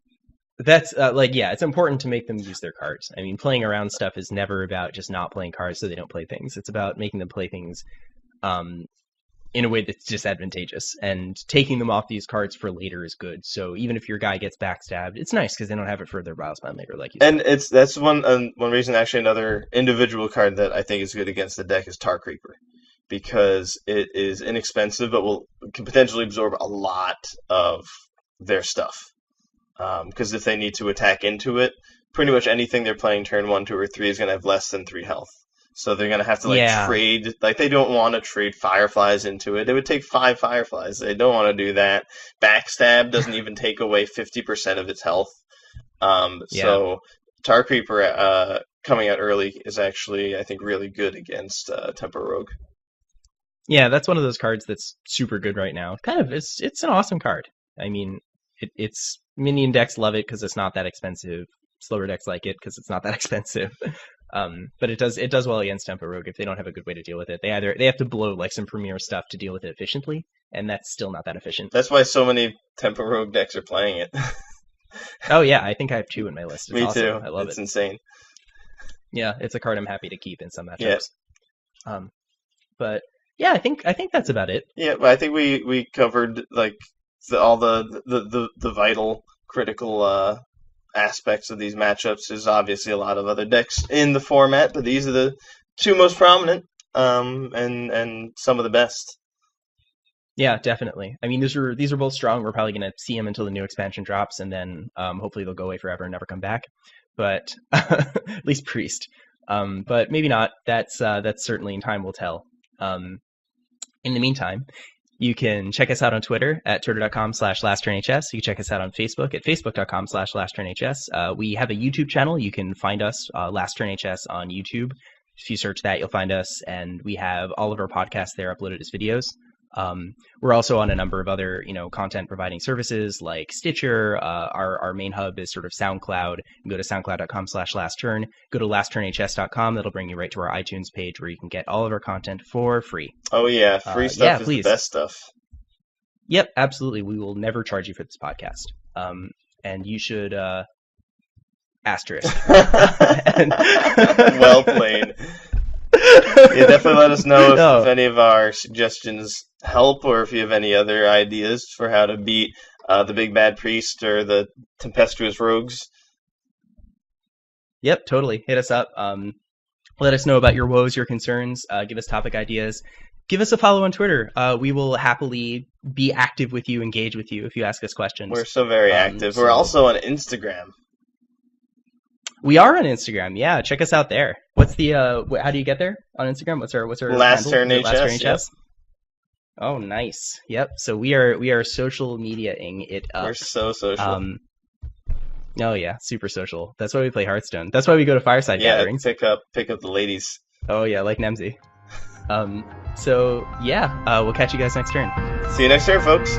important to make them use their cards. I mean, playing around stuff is never about just not playing cards so they don't play things. It's about making them play things in a way that's disadvantageous, and taking them off these cards for later is good. So even if your guy gets backstabbed, it's nice because they don't have it for their Vilespine later, like you said. And that's one reason. Actually, another individual card that I think is good against the deck is Tar Creeper, because it is inexpensive but can potentially absorb a lot of their stuff. Because if they need to attack into it, pretty much anything they're playing turn 1, 2, or 3 is going to have less than 3 health. So they're going to have to trade. Like, they don't want to trade Fireflies into it. It would take 5 Fireflies. They don't want to do that. Backstab doesn't even take away 50% of its health. So Tar Creeper coming out early is actually, I think, really good against Tempo Rogue. Yeah, that's one of those cards that's super good right now. It's an awesome card. I mean, it's minion decks love it because it's not that expensive. Slower decks like it because it's not that expensive. But it does well against Tempo Rogue if they don't have a good way to deal with it. They have to blow like some premier stuff to deal with it efficiently, and that's still not that efficient. That's why so many Tempo Rogue decks are playing it. Oh yeah, I think I have 2 in my list. It's Me awesome. too. I love it. It's insane. Yeah, it's a card I'm happy to keep in some matchups. Yeah. But yeah, I think that's about it. Yeah, but I think we covered like all the vital critical aspects of these matchups. There's obviously a lot of other decks in the format, but these are the 2 most prominent, and some of the best. Yeah, definitely. I mean, these are both strong. We're probably going to see them until the new expansion drops, and then hopefully they'll go away forever and never come back. But at least Priest. But maybe not. That's certainly in time will tell. In the meantime, you can check us out on Twitter at twitter.com/lastturnhs. You can check us out on Facebook at facebook.com/lastturnhs. We have a YouTube channel. You can find us, Last Turn HS, on YouTube. If you search that, you'll find us, and we have all of our podcasts there uploaded as videos. We're also on a number of other, content providing services like Stitcher. Our main hub is sort of SoundCloud. You can go to soundcloud.com/lastturn. Go to lastturnhs.com. That'll bring you right to our iTunes page where you can get all of our content for free. Oh yeah, free stuff is please. The best stuff. Yep, absolutely. We will never charge you for this podcast. And you should asterisk. Well played. Yeah, definitely let us know if any of our suggestions help, or if you have any other ideas for how to beat the Big Bad Priest or the Tempestuous Rogues. Yep, totally. Hit us up. Let us know about your woes, your concerns. Give us topic ideas. Give us a follow on Twitter. We will happily be active with you, engage with you if you ask us questions. We're so very active. We're also on Instagram. We are on Instagram. Yeah, check us out there. What's the how do you get there on Instagram? What's our Last Turn HS? Last Turn HS? Yep. Oh, nice. Yep. So we are social media-ing it up. We're so social. Oh yeah, super social. That's why we play Hearthstone. That's why we go to fireside gatherings. Pick up the ladies. Oh yeah, like Nemsy. So yeah, we'll catch you guys next turn. See you next turn, folks.